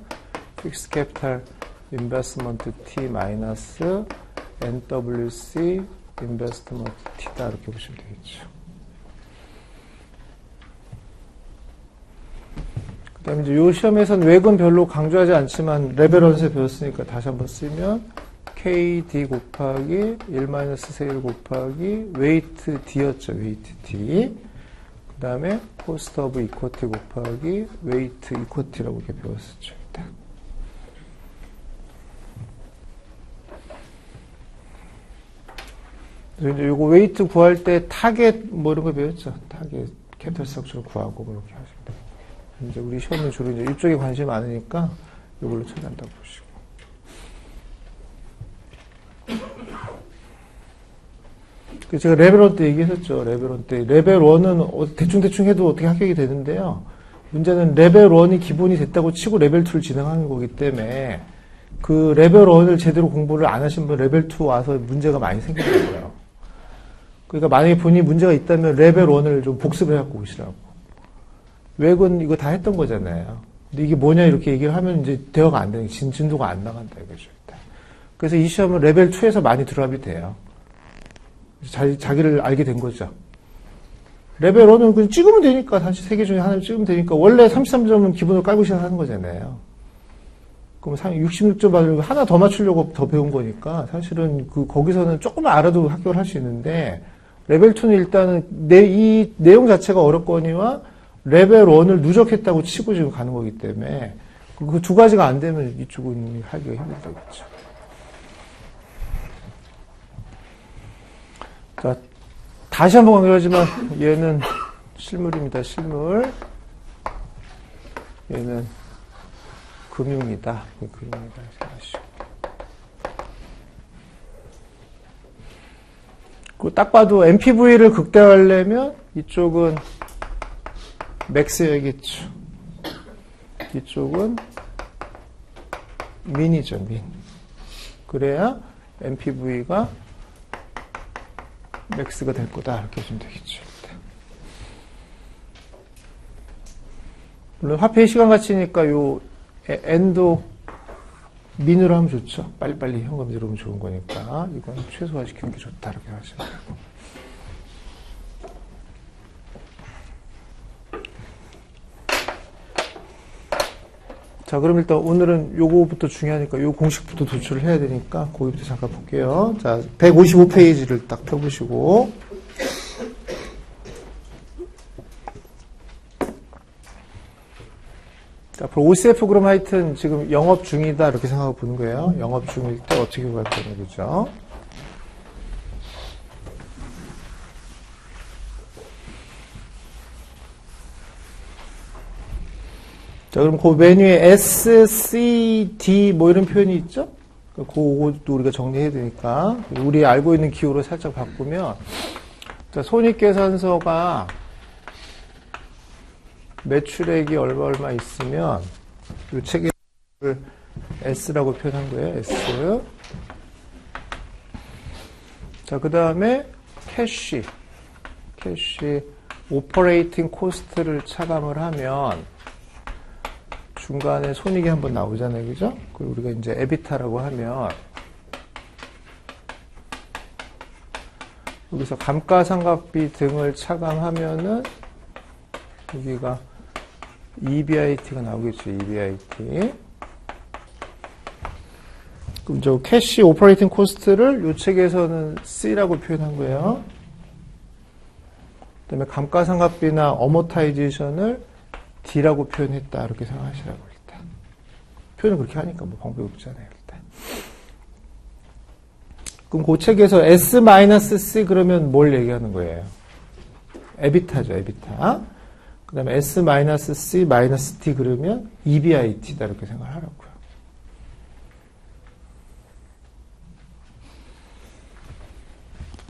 픽스 캐피탈 인베스트먼트 T 마이너스 NWC 인베스트먼트 T다 이렇게 보시면 되겠죠. 그 다음에 이제 이 시험에서는 외근 별로 강조하지 않지만 레벨 1에서 배웠으니까 다시 한번 쓰면 KD 곱하기 1-세일 곱하기 웨이트 D였죠. 웨이트 D. 그 다음에 코스트 오브 이쿼티 곱하기 웨이트 이쿼티라고 이렇게 배웠었죠. 그래서 이제 요거 웨이트 구할 때 타겟 뭐 이런 거 배웠죠. 타겟 캐피탈 스트럭처를 구하고 뭐 이렇게 하시면 돼요. 이제 우리 시험은 주로 이제 이쪽에 관심이 많으니까 이걸로 처리한다고 보시고. 제가 레벨 1 때 얘기했었죠. 레벨 1 때. 레벨 1은 대충 해도 어떻게 합격이 되는데요. 문제는 레벨 1이 기본이 됐다고 치고 레벨 2를 진행하는 거기 때문에 그 레벨 1을 제대로 공부를 안 하신 분 레벨 2 와서 문제가 많이 생기더라고요. 그러니까 만약에 본인이 문제가 있다면 레벨 1을 좀 복습을 해갖고 오시라고. 외근 이거 다 했던 거잖아요. 근데 이게 뭐냐 이렇게 얘기를 하면 이제 대화가 안 되는, 진도가 안 나간다 이거죠. 그래서 이 시험은 레벨 2에서 많이 드랍이 돼요. 자기를 알게 된 거죠. 레벨 1은 그냥 찍으면 되니까, 사실 3개 중에 하나를 찍으면 되니까, 원래 33점은 기본으로 깔고 시작하는 거잖아요. 그럼 66점 받으려고 하나 더 맞추려고 더 배운 거니까, 사실은 거기서는 조금만 알아도 합격을 할 수 있는데, 레벨 2는 일단은 이 내용 자체가 어렵거니와 레벨 1을 누적했다고 치고 지금 가는 거기 때문에, 그 두 가지가 안 되면 이쪽은 하기가 힘들겠죠. 자, 다시 한번 강조하지만 얘는 실물입니다. 실물. 얘는 금융이다. 금융이다. 생각하시고. 딱 봐도 NPV를 극대화하려면 이쪽은 맥스여야겠죠. 이쪽은 민이죠, 민. 그래야 NPV가 맥스가 될 거다. 이렇게 보시면 되겠죠. 물론 화폐의 시간 가치니까 요 N도 민으로 하면 좋죠. 빨리빨리 현금 들어오면 좋은 거니까 이건 최소화시키는 게 좋다. 이렇게 하시면 되고. 자, 그럼 일단 오늘은 요거부터 중요하니까 요 공식부터 도출을 해야 되니까 거기부터 잠깐 볼게요. 자, 155페이지를 딱 펴보시고. 자, 앞으로 OCF 그럼 하여튼 지금 영업 중이다 이렇게 생각하고 보는 거예요. 영업 중일 때 어떻게 구할 거냐, 그죠? 자, 그럼 그 메뉴에 S, C, D 뭐 이런 표현이 있죠? 그것도 우리가 정리해야 되니까 우리 알고 있는 기호로 살짝 바꾸면, 자, 손익계산서가 매출액이 얼마 있으면 이 책에 S라고 표현한 거예요. S. 자, 그 다음에 캐시 오퍼레이팅 코스트를 차감을 하면 중간에 손익이 한번 나오잖아요. 그죠? 그리고 우리가 이제 에비타라고 하면 여기서 감가상각비 등을 차감하면은 여기가 EBIT가 나오겠죠. EBIT. 그럼 저 캐시 오퍼레이팅 코스트를 이 책에서는 C라고 표현한 거예요. 그 다음에 감가상각비나 어머타이제이션을 D라고 표현했다. 이렇게 생각하시라고 일단. 표현을 그렇게 하니까 뭐 방법이 없잖아요. 일단. 그럼 그 책에서 S-C 그러면 뭘 얘기하는 거예요? 에비타죠. 에비타. 그 다음에 S-C-T 그러면 EBIT다 이렇게 생각을 하라고요.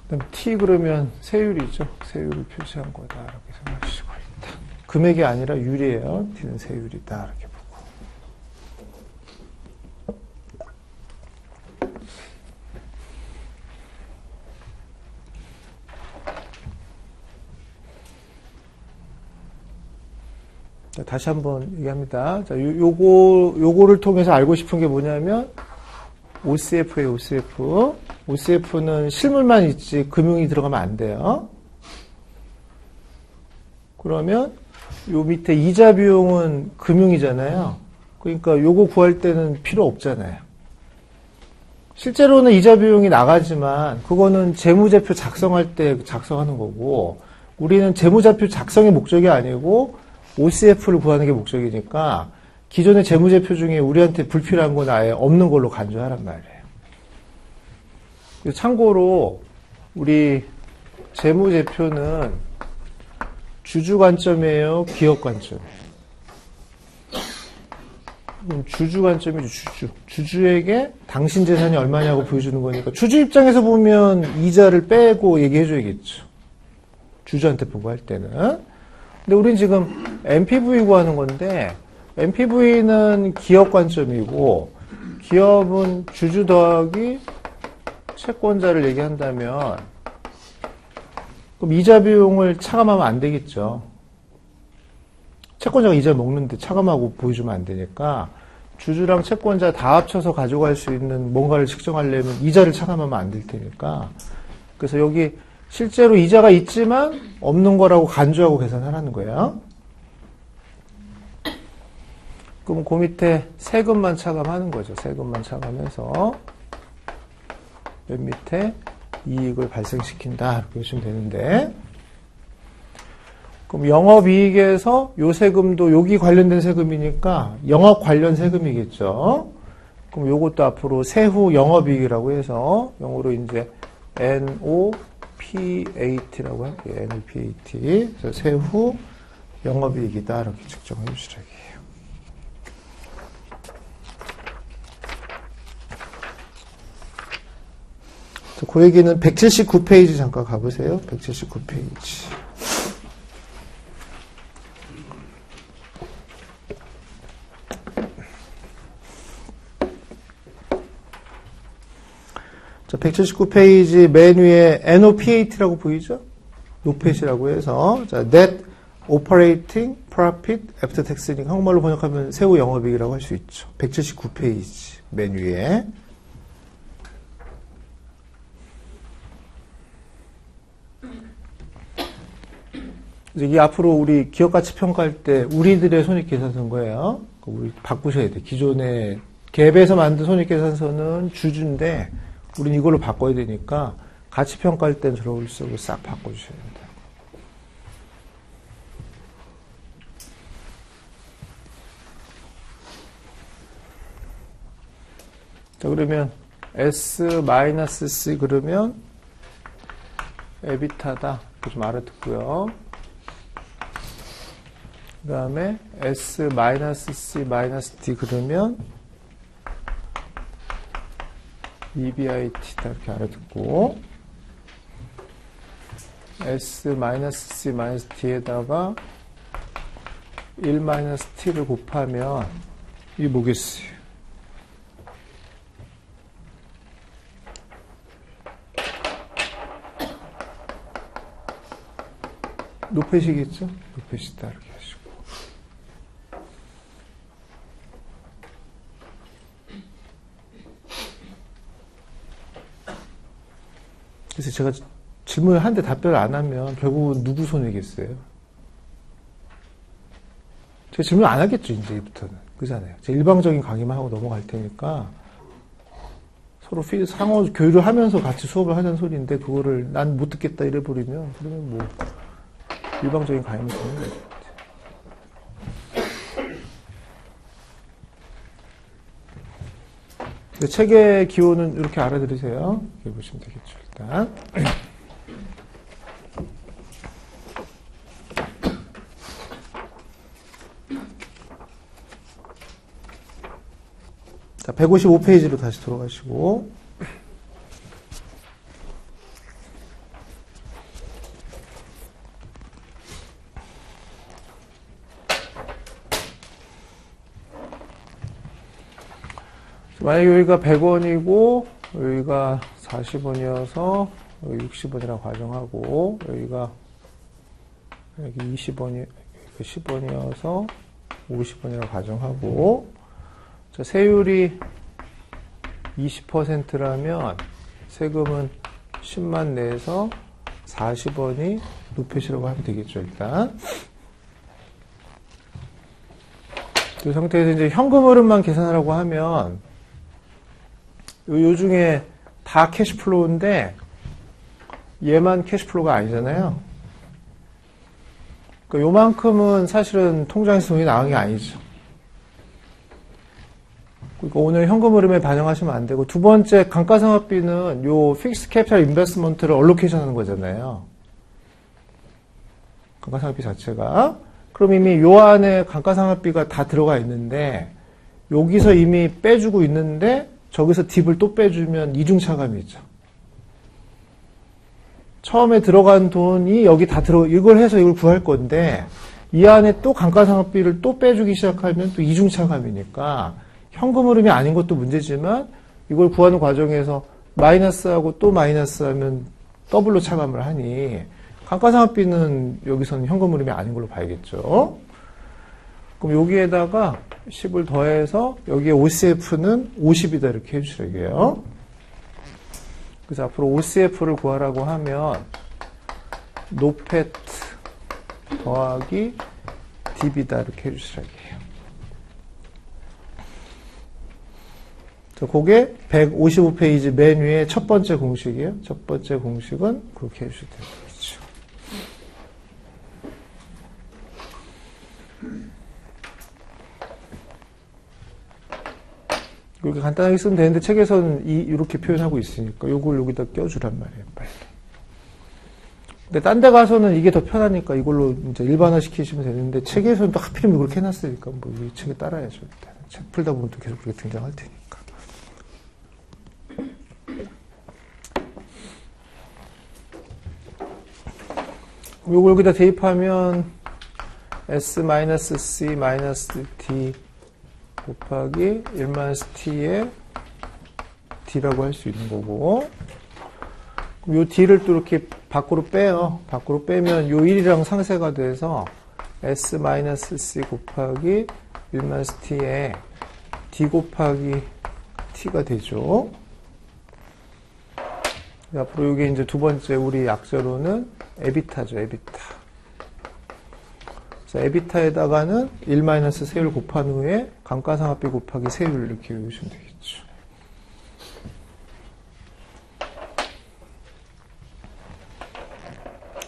그 다음에 T 그러면 세율이죠. 세율을 표시한 거다 이렇게 생각하시고 일단. 금액이 아니라 율이에요. T는 세율이다 이렇게 보고. 자, 다시 한번 얘기합니다. 자, 요거를 통해서 알고 싶은 게 뭐냐면, OCF예요, OCF. OCF는 실물만 있지, 금융이 들어가면 안 돼요. 그러면, 요 밑에 이자 비용은 금융이잖아요. 그러니까 요거 구할 때는 필요 없잖아요. 실제로는 이자 비용이 나가지만, 그거는 재무제표 작성할 때 작성하는 거고, 우리는 재무제표 작성이 목적이 아니고, OCF를 구하는 게 목적이니까 기존의 재무제표 중에 우리한테 불필요한 건 아예 없는 걸로 간주하란 말이에요. 참고로 우리 재무제표는 주주 관점이에요? 기업 관점이에요? 주주 관점이죠. 주주에게 당신 재산이 얼마냐고 보여주는 거니까 주주 입장에서 보면 이자를 빼고 얘기해줘야겠죠. 주주한테 보고할 때는. 근데 우린 지금 NPV 구하는 건데 NPV는 기업 관점이고 기업은 주주 더하기 채권자를 얘기한다면 그럼 이자 비용을 차감하면 안 되겠죠. 채권자가 이자 먹는데 차감하고 보여주면 안 되니까 주주랑 채권자 다 합쳐서 가져갈 수 있는 뭔가를 측정하려면 이자를 차감하면 안 될 테니까 그래서 여기 실제로 이자가 있지만 없는 거라고 간주하고 계산하라는 거예요. 그럼 그 밑에 세금만 차감하는 거죠. 세금만 차감해서 맨 밑에 이익을 발생시킨다 이렇게 보시면 되는데 그럼 영업이익에서 요 세금도 여기 관련된 세금이니까 영업 관련 세금이겠죠. 그럼 요것도 앞으로 세후 영업이익이라고 해서 영어로 이제 NOPAT라고 할게요. NOPAT. 그래서 세후 영업이익이다 이렇게 측정해 주시라고 해요. 그 얘기는 179페이지 잠깐 가보세요. 179페이지. 자, 179페이지 맨 위에 NOPAT라고 보이죠? 노펫이라고 해서, 자, Net Operating Profit After Tax니까 한국말로 번역하면 세후 영업이익이라고 할 수 있죠. 179페이지 맨 위에. 이게 앞으로 우리 기업 가치 평가할 때 우리들의 손익계산서인 거예요. 우리 바꾸셔야 돼. 기존에 갭에서 만든 손익계산서는 주주인데 우린 이걸로 바꿔야 되니까 가치 평가할 땐 저런 식으로 싹 바꿔주셔야 됩니다. 자, 그러면 S-C 그러면 에비타다. 좀 알아듣고요. 그 다음에 S-C-D 그러면 EBIT다 이렇게 알아듣고 S-C-D에다가 1-T를 곱하면 이게 뭐겠어요? 노펫이겠죠? 노펫이다 이렇게 하시고 그래서 제가 질문을 하는데 답변을 안 하면 결국은 누구 손해겠어요? 제가 질문 안 하겠죠, 이제부터는. 그잖아요. 제가 일방적인 강의만 하고 넘어갈 테니까 서로 상호 교류를 하면서 같이 수업을 하자는 소리인데 그거를 난 못 듣겠다 이래버리면 그러면 뭐 일방적인 강의만 되는 거죠. 책의 기호는 이렇게 알아들으세요. 이렇게 보시면 되겠죠, 일단. 자, 155페이지로 다시 돌아가시고. 만약에 여기가 100원이고, 여기가 40원이어서, 여기 60원이라고 가정하고, 여기가, 여기 20원이, 10원이어서 50원이라고 가정하고, 자, 세율이 20%라면, 세금은 10만 내에서 40원이 노펫이라고 하면 되겠죠, 일단. 이 상태에서 이제 현금 흐름만 계산하라고 하면, 요 중에 다 캐시플로우인데 얘만 캐시플로우가 아니잖아요. 그러니까 요만큼은 사실은 통장에서 돈이 나온 게 아니죠. 그러니까 오늘 현금 흐름에 반영하시면 안 되고 두 번째 감가상각비는 요 픽스 캐피탈 인베스트먼트를 얼로케이션 하는 거잖아요. 감가상각비 자체가. 그럼 이미 요 안에 감가상각비가 다 들어가 있는데 여기서 이미 빼주고 있는데 저기서 딥을 또 빼주면 이중차감이 있죠. 처음에 들어간 돈이 여기 다 이걸 해서 이걸 구할 건데, 이 안에 또 감가상각비를 또 빼주기 시작하면 또 이중차감이니까, 현금 흐름이 아닌 것도 문제지만, 이걸 구하는 과정에서 마이너스하고 또 마이너스하면 더블로 차감을 하니, 감가상각비는 여기서는 현금 흐름이 아닌 걸로 봐야겠죠. 그럼 여기에다가 10을 더해서 여기에 OCF는 50이다 이렇게 해주시라고요. 그래서 앞으로 OCF를 구하라고 하면 노펫 더하기 DB다 이렇게 해주시라고요. 그게 155페이지 맨 위에 첫 번째 공식이에요. 첫 번째 공식은 그렇게 해주셔도 되겠죠. 이렇게 간단하게 쓰면 되는데 책에서는 이렇게 표현하고 있으니까 요걸 여기다 껴주란 말이에요, 빨리. 근데 딴 데 가서는 이게 더 편하니까 이걸로 이제 일반화 시키시면 되는데 책에서는 또 하필이면 그렇게 해놨으니까 뭐 이 책에 따라야죠. 일단. 책 풀다 보면 또 계속 그렇게 등장할 테니까. 요걸 여기다 대입하면 S-C-D 곱하기 1-T의 D라고 할 수 있는 거고, 요 D를 또 이렇게 밖으로 빼요. 밖으로 빼면 요 1이랑 상쇄가 돼서 S-C 곱하기 1-T에 D 곱하기 T가 되죠. 앞으로 이게 이제 두 번째 우리 약자로는 에비타죠, 에비타. 그래서 에비타에다가는 1-세율 곱한 후에 감가상각비 곱하기 세율 이렇게 외우시면 되겠죠.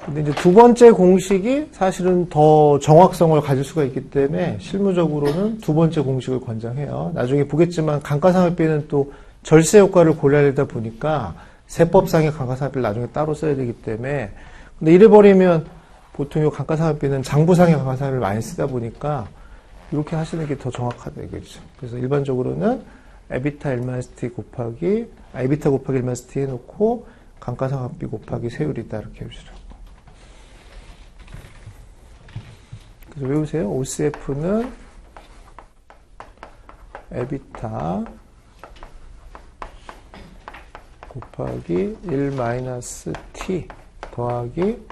근데 이제 두 번째 공식이 사실은 더 정확성을 가질 수가 있기 때문에 실무적으로는 두 번째 공식을 권장해요. 나중에 보겠지만 감가상각비는 또 절세 효과를 고려해야 되다 보니까 세법상의 감가상각비를 나중에 따로 써야 되기 때문에, 근데 이래버리면 보통 이 감가상각비는 장부상의 감가상각비를 많이 쓰다 보니까 이렇게 하시는 게 더 정확하다 이거죠. 그래서 일반적으로는 에비타 1-T 곱하기 에비타 곱하기 1-T 해놓고 감가상각비 곱하기 세율이다 이렇게 해주시라고. 그래서 외우세요. OCF는 에비타 곱하기 1-T 더하기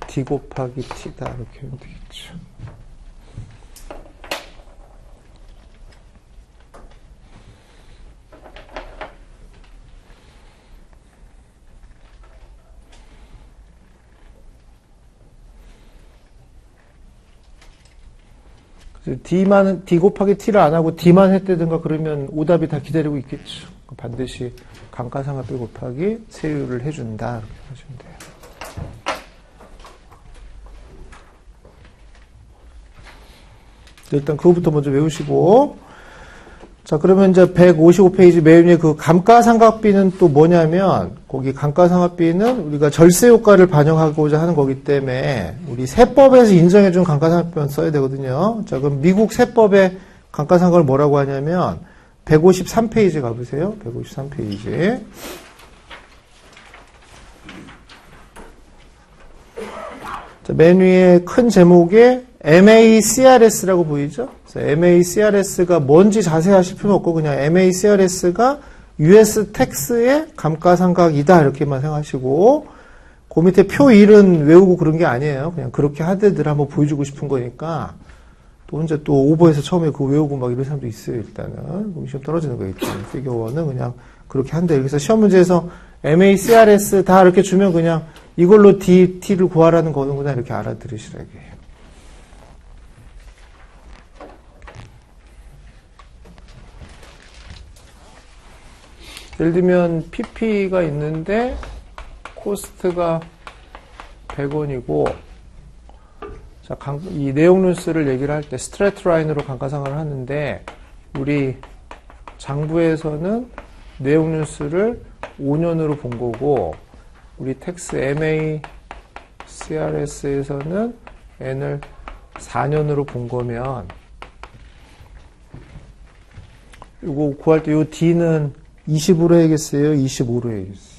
D 곱하기 T다 이렇게 하면 되겠죠. D 곱하기 T를 안 하고 D만 했다든가 그러면 오답이 다 기다리고 있겠죠. 반드시 감가상각비 곱하기 세율을 해준다 이렇게 하시면 돼요. 일단 그거부터 먼저 외우시고, 자 그러면 이제 155페이지 맨 위에 그 감가상각비는 또 뭐냐면, 거기 감가상각비는 우리가 절세 효과를 반영하고자 하는 거기 때문에 우리 세법에서 인정해준 감가상각비만 써야 되거든요. 자 그럼 미국 세법의 감가상각을 뭐라고 하냐면 153페이지 가보세요. 153페이지. 자, 맨 위에 큰 제목에 MACRS라고 보이죠? 그래서 MACRS가 뭔지 자세히 하실 필요 없고 그냥 MACRS가 US 텍스의 감가상각이다 이렇게만 생각하시고, 그 밑에 표 1은 외우고 그런 게 아니에요. 그냥 그렇게 하드들 한번 보여주고 싶은 거니까. 또 혼자 또 오버해서 처음에 그거 외우고 막 이런 사람도 있어요, 일단은. 시험 떨어지는 거 있죠. 피겨 1은 그냥 그렇게 한대. 그래서 시험 문제에서 MACRS 다 이렇게 주면 그냥 이걸로 T를 구하라는 거는구나 이렇게 알아들으시라고 해요. 예를 들면 PP가 있는데 코스트가 100원이고, 자, 이 내용 뉴스를 얘기를 할 때 스트레이트 라인으로 감가상각을 하는데, 우리 장부에서는 내용 뉴스를 5년으로 본 거고, 우리 텍스 MACRS에서는 N을 4년으로 본 거면, 이거 구할 때 이 D는 20으로 해야겠어요? 25로 해야겠어요?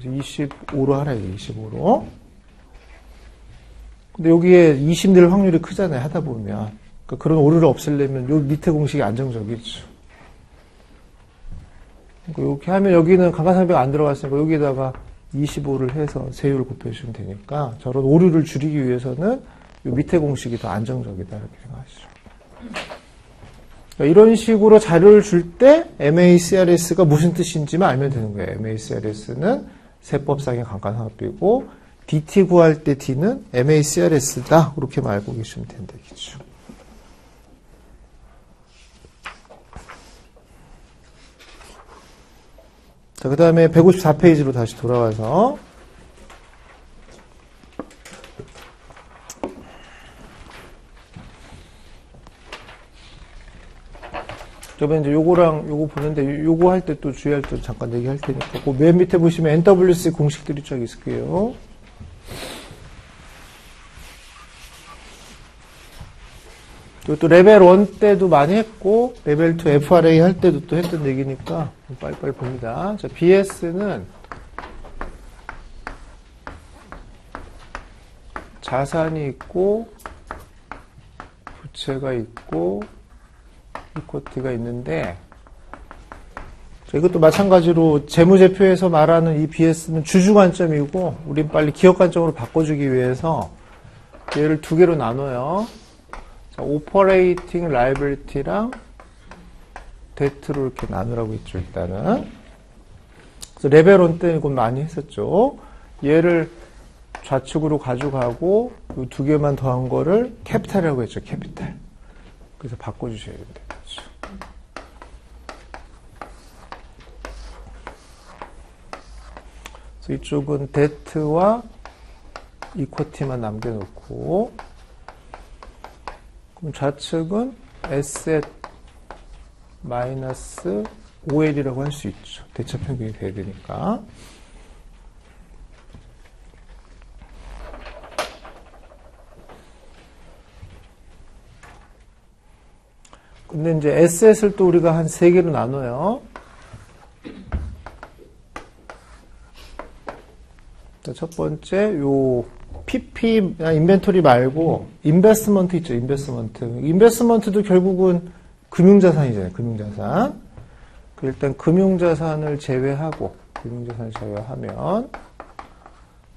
25로 하라, 이게 25로. 근데 여기에 20 낼 확률이 크잖아요, 하다 보면. 그러니까 그런 오류를 없애려면 요 밑에 공식이 안정적이죠. 그러니까 이렇게 하면 여기는 감가상각비가 안 들어갔으니까 여기다가 25를 해서 세율을 곱해주시면 되니까 저런 오류를 줄이기 위해서는 요 밑에 공식이 더 안정적이다, 이렇게 생각하시죠. 그러니까 이런 식으로 자료를 줄 때 MACRS가 무슨 뜻인지만 알면 되는 거예요. MACRS는 세법상의 감가상각비고 DT 구할 때 D는 MACRS다. 그렇게만 알고 계시면 된다겠죠. 자, 그 다음에 154페이지로 다시 돌아와서 저번에 이제 요거랑 요거 보는데 요거 할 때 또 주의할 점 잠깐 얘기할 테니까 그 맨 밑에 보시면 NWC 공식들이 쫙 있을 거예요. 또 레벨 1 때도 많이 했고 레벨 2 FRA 할 때도 또 했던 얘기니까 빨리빨리 봅니다. 자, BS는 자산이 있고 부채가 있고 이코티가 있는데 이것도 마찬가지로 재무제표에서 말하는 이 BS는 주주 관점이고 우린 빨리 기업 관점으로 바꿔주기 위해서 얘를 두 개로 나눠요. 자, 오퍼레이팅 라이빌리티랑 데트로 이렇게 나누라고 했죠. 일단은 그래서 레벨 1 때 이건 많이 했었죠. 얘를 좌측으로 가져가고 이 두 개만 더한 거를 캐피탈이라고 했죠. 캐피탈. 그래서 바꿔주셔야 됩니다. 그렇죠. 그래서 이쪽은 데트와 이코티만 남겨놓고 그럼 좌측은 에셋 마이너스 OL이라고 할 수 있죠. 대차 평균이 돼야 되니까. 근데 이제 에셋을 또 우리가 한 3개로 나눠요. 첫 번째, 요 PP, 인벤토리 말고 인베스트먼트 있죠. 인베스트먼트. 인베스트먼트도 결국은 금융자산이잖아요. 금융자산. 일단 금융자산을 제외하고 제외하면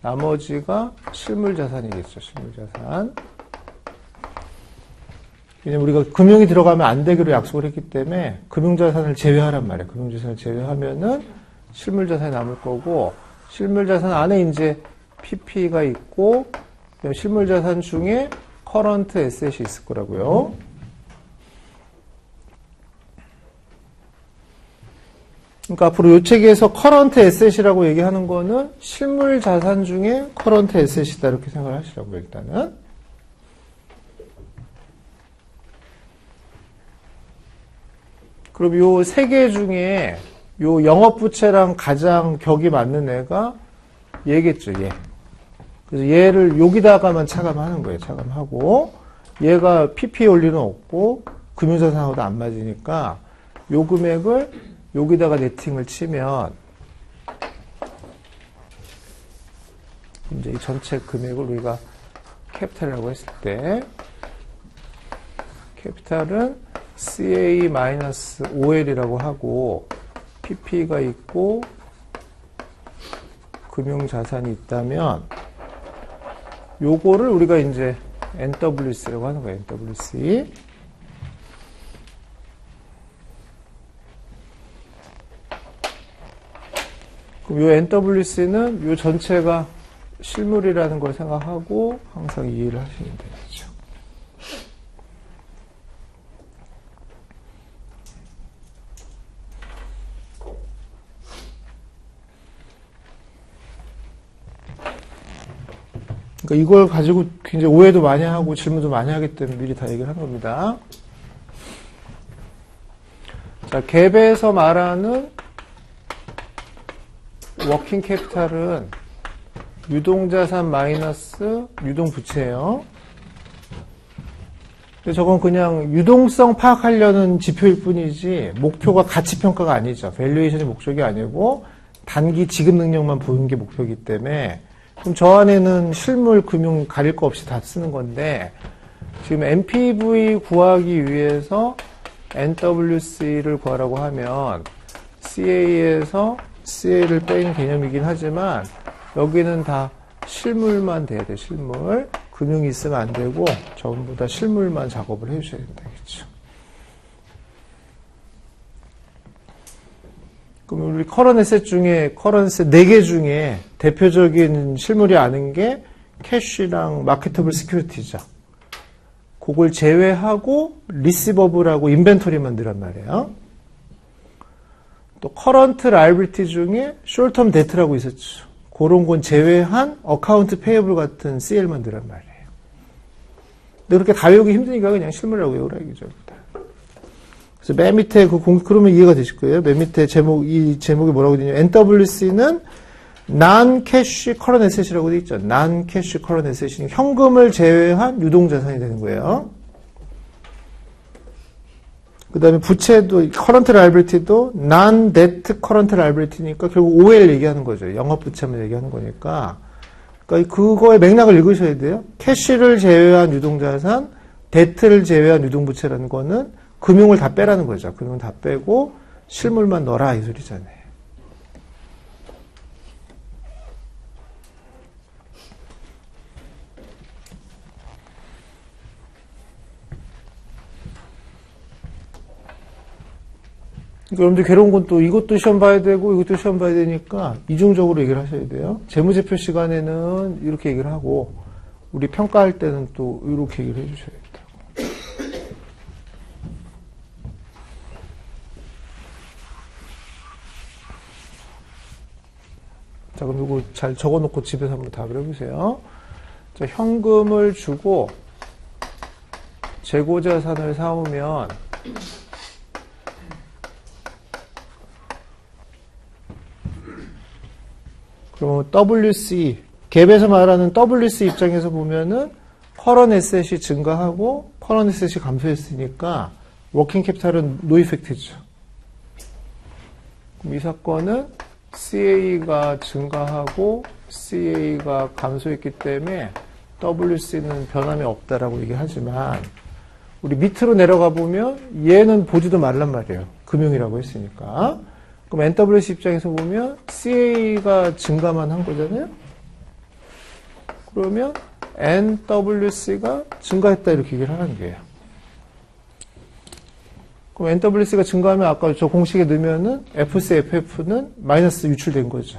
나머지가 실물자산이겠죠. 실물자산. 왜냐면 우리가 금융이 들어가면 안 되기로 약속을 했기 때문에 금융자산을 제외하란 말이에요. 금융자산을 제외하면은 실물자산이 남을 거고 실물자산 안에 이제 PP가 있고 실물자산 중에 커런트 에셋이 있을 거라고요. 그러니까 앞으로 이 책에서 커런트 에셋이라고 얘기하는 거는 실물자산 중에 커런트 에셋이다 이렇게 생각을 하시라고요. 일단은. 그럼 요 세 개 중에 요 영업부채랑 가장 격이 맞는 애가 얘겠죠, 얘. 그래서 얘를 여기다가만 차감하는 거예요, 차감하고. 얘가 PP 올 리는 없고, 금융자산하고도 안 맞으니까, 요 금액을 여기다가 네팅을 치면, 이제 이 전체 금액을 우리가 캐피탈이라고 했을 때, 캐피탈은 CA-OL이라고 하고, PP가 있고 금융자산이 있다면 요거를 우리가 이제 NWC라고 하는 거예요. NWC. 그럼 요 NWC는 요 전체가 실물이라는 걸 생각하고 항상 이해를 하시면 되겠죠. 그러니까 이걸 가지고 굉장히 오해도 많이 하고 질문도 많이 하기 때문에 미리 다 얘기를 한 겁니다. 자, 갭에서 말하는 워킹 캐피탈은 유동자산 마이너스 유동부채예요. 근데 저건 그냥 유동성 파악하려는 지표일 뿐이지 목표가 가치평가가 아니죠. 밸류에이션이 목적이 아니고 단기 지급 능력만 보는 게 목표이기 때문에 그럼 저 안에는 실물, 금융 가릴 거 없이 다 쓰는 건데 지금 NPV 구하기 위해서 NWC를 구하라고 하면 CA에서 CA를 뺀 개념이긴 하지만 여기는 다 실물만 돼야 돼. 실물. 금융이 있으면 안 되고 전부 다 실물만 작업을 해주셔야 된다겠죠. 그럼 우리 커런 에셋 중에 커런 에셋 4개 중에 대표적인 실물이 아는 게 캐시랑 마케터블 시큐리티죠. 그걸 제외하고 리시버블하고 인벤토리만 늘란 말이에요. 또 커런트 라이빌리티 중에 숄텀 데트라고 있었죠. 그런 건 제외한 어카운트 페이블 같은 CL만 늘란 말이에요. 근데 그렇게 다 외우기 힘드니까 그냥 실물이라고 외우라 이거죠. 그래서 맨 밑에 그러면 이해가 되실 거예요. 맨 밑에 이 제목이 뭐라고 되냐면 NWC는 non-cash current asset이라고 되어 있죠. non-cash current asset이 현금을 제외한 유동자산이 되는 거예요. 그 다음에 부채도 current liability도 non-debt current liability니까 결국 OL 얘기하는 거죠. 영업부채만 얘기하는 거니까 그러니까 그거의 맥락을 읽으셔야 돼요. 캐시를 제외한 유동자산, 데트를 제외한 유동부채라는 거는 금융을 다 빼라는 거죠. 금융 다 빼고 실물만 넣어라 이 소리잖아요. 그러니까 여러분들 괴로운 건 또 이것도 시험 봐야 되고 이것도 시험 봐야 되니까 이중적으로 얘기를 하셔야 돼요. 재무제표 시간에는 이렇게 얘기를 하고 우리 평가할 때는 또 이렇게 얘기를 해주셔야겠다고. 자, 그럼 이거 잘 적어놓고 집에서 한번 답을 해보세요. 자, 현금을 주고 재고자산을 사오면 그러면 WC, 갭에서 말하는 WC 입장에서 보면은 커런 에셋이 증가하고 커런 에셋이 감소했으니까 워킹 캐피탈은 노 이펙트죠. 그럼 이 사건은 CA가 증가하고 CA가 감소했기 때문에 WC는 변함이 없다라고 얘기하지만 우리 밑으로 내려가 보면 얘는 보지도 말란 말이에요. 금융이라고 했으니까. 그럼 NWC 입장에서 보면 CA가 증가만 한 거잖아요. 그러면 NWC가 증가했다 이렇게 얘기를 하는 거예요. 그럼 NWC가 증가하면 아까 저 공식에 넣으면은 FC, FF는 마이너스 유출된 거죠.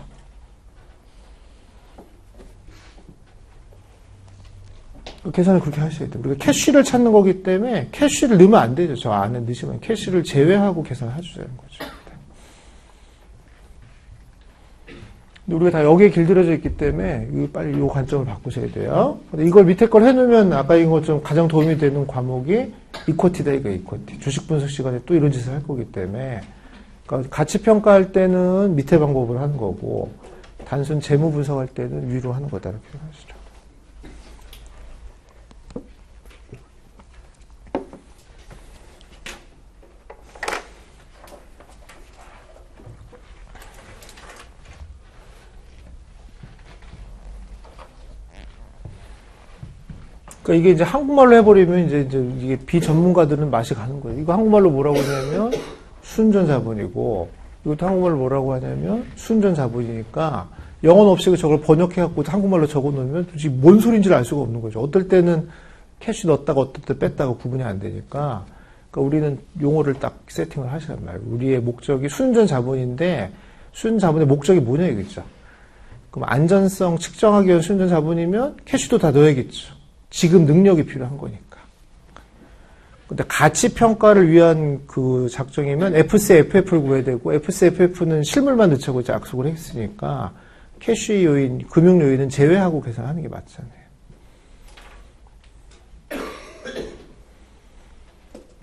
계산을 그렇게 하셔야 돼요. 우리가 캐시를 찾는 거기 때문에 캐시를 넣으면 안 되죠. 저 안에 넣으시면 캐시를 제외하고 계산을 해주자는 거죠. 근데 우리가 다 여기에 길들여져 있기 때문에 빨리 이 관점을 바꾸셔야 돼요. 근데 이걸 밑에 걸 해놓으면 아까 이거 것처럼 가장 도움이 되는 과목이 이쿼티다 이거 이쿼티. 주식 분석 시간에 또 이런 짓을 할 거기 때문에 그러니까 가치 평가할 때는 밑에 방법을 하는 거고 단순 재무 분석할 때는 위로 하는 거다 이렇게 생각하시죠. 그러니까 이게 이제 한국말로 해버리면 이제 이게 비전문가들은 맛이 가는 거예요. 이거 한국말로 뭐라고 하냐면 순전 자본이고 이것도 한국말로 뭐라고 하냐면 순전 자본이니까 영어는 없이 저걸 번역해갖고 한국말로 적어 놓으면 도대체 뭔 소리인지를 알 수가 없는 거죠. 어떨 때는 캐시 넣었다가 어떨 때 뺐다가 구분이 안 되니까 그러니까 우리는 용어를 딱 세팅을 하시란 말이에요. 우리의 목적이 순전 자본인데 순전 자본의 목적이 뭐냐 이거죠. 그럼 안전성 측정하기 위한 순전 자본이면 캐시도 다 넣어야겠죠. 지금 능력이 필요한 거니까. 근데 가치 평가를 위한 그 작정이면 FC, FF를 구해야 되고 FC, FF는 실물만 넣자고 이제 약속을 했으니까 캐시 요인, 금융 요인은 제외하고 계산하는 게 맞잖아요.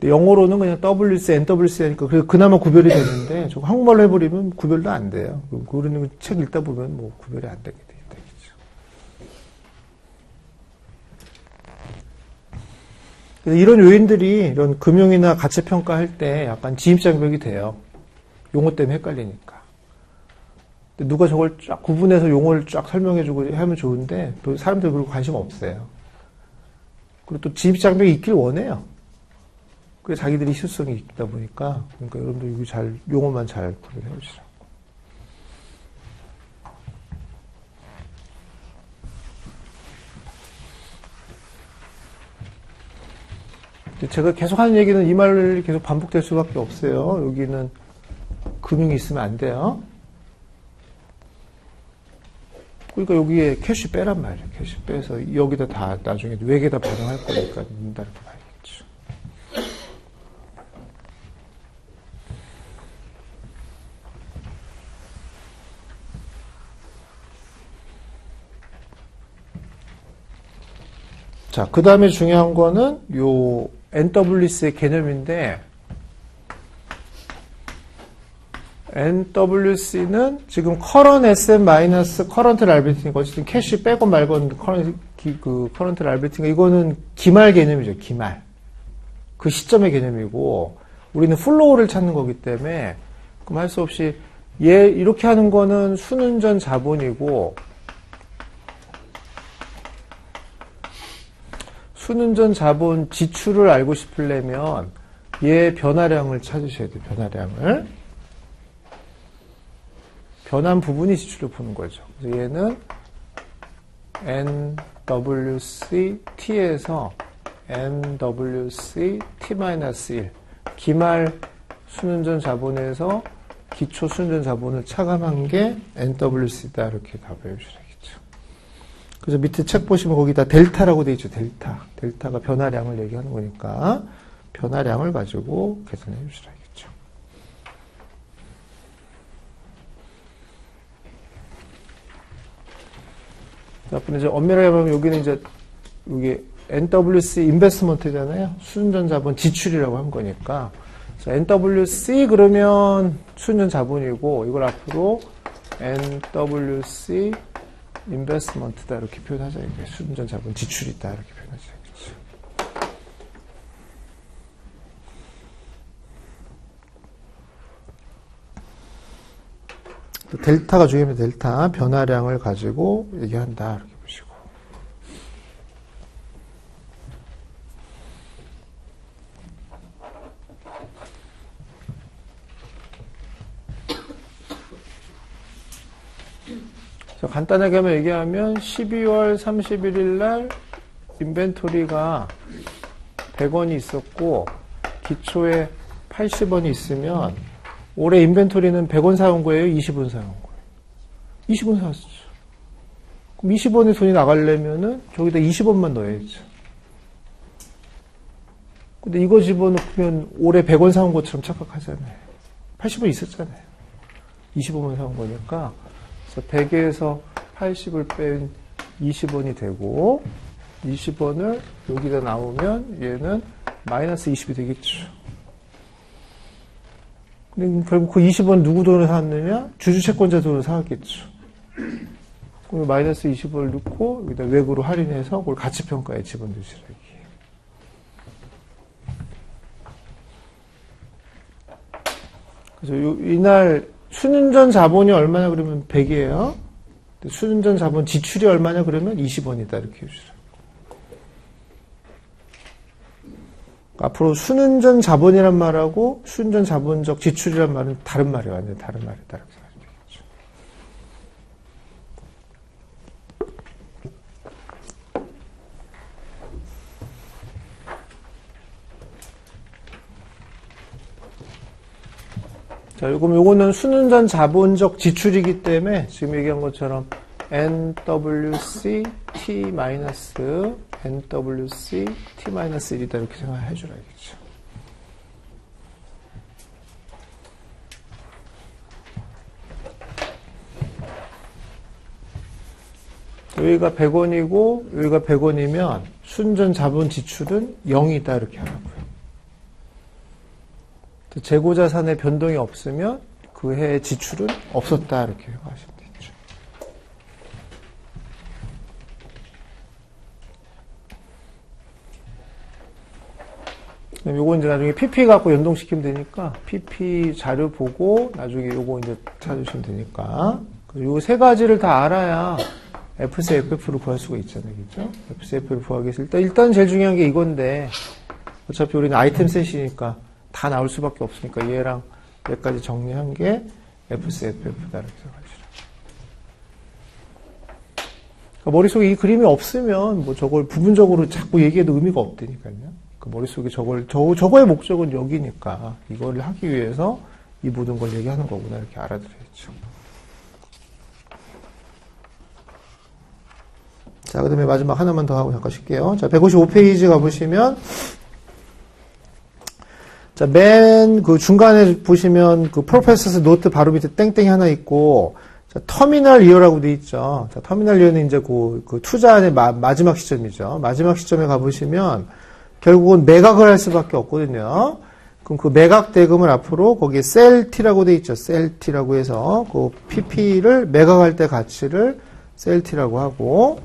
근데 영어로는 그냥 WC, NWC 하니까 그래서 그나마 구별이 되는데 저거 한국말로 해버리면 구별도 안 돼요. 그러는 책 읽다 보면 뭐 구별이 안 되게 돼요. 이런 요인들이 이런 금융이나 가치 평가할 때 약간 진입장벽이 돼요. 용어 때문에 헷갈리니까. 근데 누가 저걸 쫙 구분해서 용어를 쫙 설명해주고 하면 좋은데 또 사람들 그런 관심 없어요. 그리고 또 진입장벽이 있길 원해요. 그래서 자기들이 실수성이 있다 보니까 그러니까 여러분들 이거 잘 용어만 잘 구분해 보시죠. 제가 계속 하는 얘기는 이 말이 계속 반복될 수밖에 없어요. 여기는 금융이 있으면 안 돼요. 그러니까 여기에 캐시 빼란 말이에요. 캐시 빼서 여기다 다 나중에 외계다 반영할 거니까 넣는다 이렇게 봐야겠죠. 자, 그 다음에 중요한 거는 요 NWC의 개념인데 NWC는 지금 current asset 마이너스 current liability니까 어쨌든 캐시 빼고 말건 current liability니까 이거는 기말 개념이죠. 기말. 그 시점의 개념이고 우리는 플로우를 찾는 거기 때문에 그럼 할 수 없이 얘 이렇게 하는 거는 순운전 자본이고 순운전 자본 지출을 알고 싶으려면 얘 변화량을 찾으셔야 돼요. 변화량을. 변한 부분이 지출을 푸는 거죠. 그래서 얘는 NWC T에서 NWC T-1 기말 순운전 자본에서 기초 순운전 자본을 차감한 게 NWC다. 이렇게 답을 해주셔야겠죠. 그래서 밑에 책 보시면 거기다 델타라고 되어 있죠. 델타. 델타가 변화량을 얘기하는 거니까 변화량을 가지고 계산해 주셔야겠죠. 자, 이제 엄밀하게 보면 여기는 이제 여기 NWC 인베스트먼트잖아요. 순운전 자본 지출이라고 한 거니까. NWC 그러면 순운전 자본이고 이걸 앞으로 NWC 인베스트먼트다 이렇게 표현하자. 순운전 자본 지출이다 이렇게 표현하자. 델타가 중요합니다. 델타 변화량을 가지고 얘기한다 이렇게 보시고. 간단하게 한번 얘기하면 12월 31일 날 인벤토리가 100원이 있었고 기초에 80원이 있으면 올해 인벤토리는 100원 사온 거예요? 20원 사온 거예요? 20원 사왔죠. 그럼 20원의 돈이 나가려면은 저기다 20원만 넣어야죠. 근데 이거 집어넣으면 올해 100원 사온 것처럼 착각하잖아요. 80원 있었잖아요. 20원만 사온 거니까. 그래서 100에서 80을 뺀 20원이 되고 20원을 여기다 나오면 얘는 마이너스 20이 되겠죠. 근데 결국 그 20원 누구 돈을 사왔느냐? 주주채권자 돈을 사왔겠죠. 그럼 마이너스 20원을 넣고 여기다 외구로 할인해서 그걸 가치평가에 집어넣으시라기. 그래서 이날 순운전 자본이 얼마냐 그러면 100이에요. 순운전 자본 지출이 얼마냐 그러면 20원이다 이렇게 해주시라고. 앞으로 순운전 자본이란 말하고 순운전 자본적 지출이란 말은 다른 말이에요. 완전 다른 말이다. 이렇게 생각하시면 되겠죠. 자, 요거는 순운전 자본적 지출이기 때문에 지금 얘기한 것처럼 NWC T- NWC T-1이다 이렇게 생각해 주라겠죠. 여기가 100원이고 여기가 100원이면 순전 자본 지출은 0이다 이렇게 하라고요. 재고자산의 변동이 없으면 그 해의 지출은 없었다 이렇게 하시면 되죠. 요거 이제 나중에 PP 갖고 연동시키면 되니까 PP 자료 보고 나중에 요거 이제 찾으시면 되니까. 요 세 가지를 다 알아야 FC, FF를 구할 수가 있잖아요. 그죠? FC, FF를 구하기 위해서 일단 제일 중요한 게 이건데 어차피 우리는 아이템 셋이니까 다 나올 수밖에 없으니까 얘랑 얘까지 정리한 게 FC, FF다 이렇게 생각하시라. 그러니까 머릿속에 이 그림이 없으면 뭐 저걸 부분적으로 자꾸 얘기해도 의미가 없다니까요. 그 머릿속에 저거의 목적은 여기니까 이거를 하기 위해서 이 모든 걸 얘기하는 거구나 이렇게 알아들어야죠. 자, 그 다음에 마지막 하나만 더 하고 잠깐 쉴게요. 자, 155페이지 가보시면 자, 맨 그 중간에 보시면 그 프로페서스 노트 바로 밑에 땡땡이 하나 있고 자, 터미널 이어라고 돼 있죠. 자, 터미널 이어는 이제 그 투자의 마지막 시점이죠. 마지막 시점에 가보시면 결국은 매각을 할 수밖에 없거든요. 그럼 그 매각 대금을 앞으로 거기에 셀T라고 돼 있죠. 셀T라고 해서 그 PP를 매각할 때 가치를 셀T라고 하고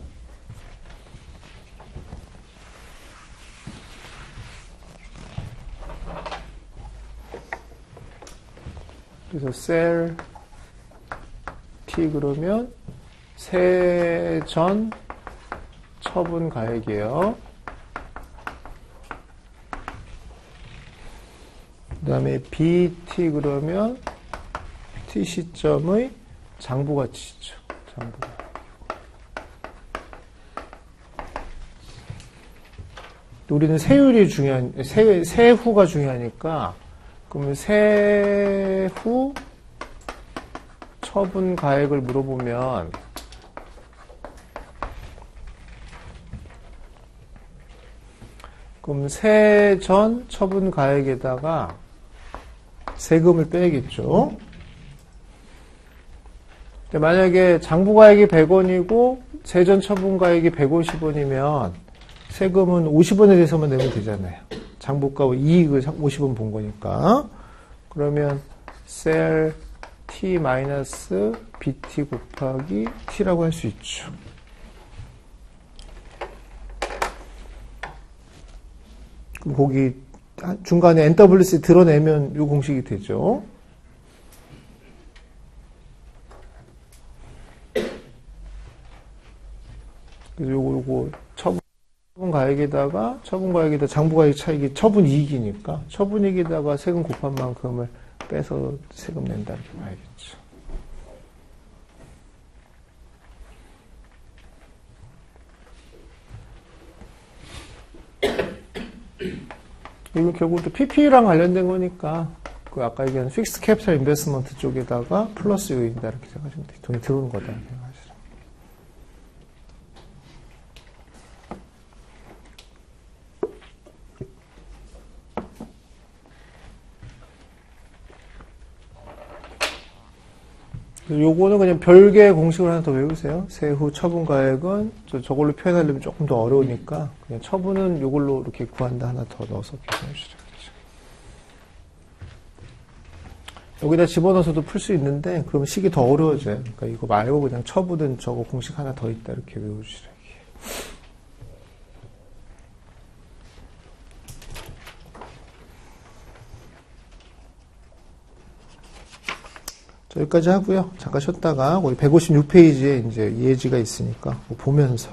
그래서 셀 T 그러면 세전 처분 가액이에요. 다음에 BT 그러면 T 시점의 장부가치죠. 장부가. 우리는 세율이 세후가 중요하니까, 그러면 세후 처분 가액을 물어보면, 그럼 세전 처분 가액에다가 세금을 빼야겠죠. 만약에 장부가액이 100원이고 세전 처분가액이 150원이면 세금은 50원에 대해서만 내면 되잖아요. 장부가 이익을 50원 본 거니까. 그러면 셀 T-BT 곱하기 T라고 할 수 있죠. 그럼 거기 중간에 NWC 드러내면 이 공식이 되죠. 그래서 요거 처분 가액에다가 장부가액 차익이 처분 이익이니까 처분 이익에다가 세금 곱한 만큼을 빼서 세금 낸다 이렇게 봐야겠죠. 이건 결국 또 PP랑 관련된 거니까 그 아까 얘기한 픽스 캐피탈 인베스트먼트 쪽에다가 플러스 요인이다 이렇게 생각하시면 돼요. 돈이 들어오는 거다 이렇게 생각하시면. 요거는 그냥 별개의 공식을 하나 더 외우세요. 세후 처분가액은 저걸로 표현하려면 조금 더 어려우니까 그냥 처분은 요걸로 이렇게 구한다 하나 더 넣어서 계산해 주시죠. 여기다 집어넣어서도 풀 수 있는데 그러면 식이 더 어려워져요. 그러니까 이거 말고 그냥 처분은 저거 공식 하나 더 있다 이렇게 외우시죠. 여기까지 하고요. 잠깐 쉬었다가 거기 156페이지에 이제 예지가 있으니까 보면서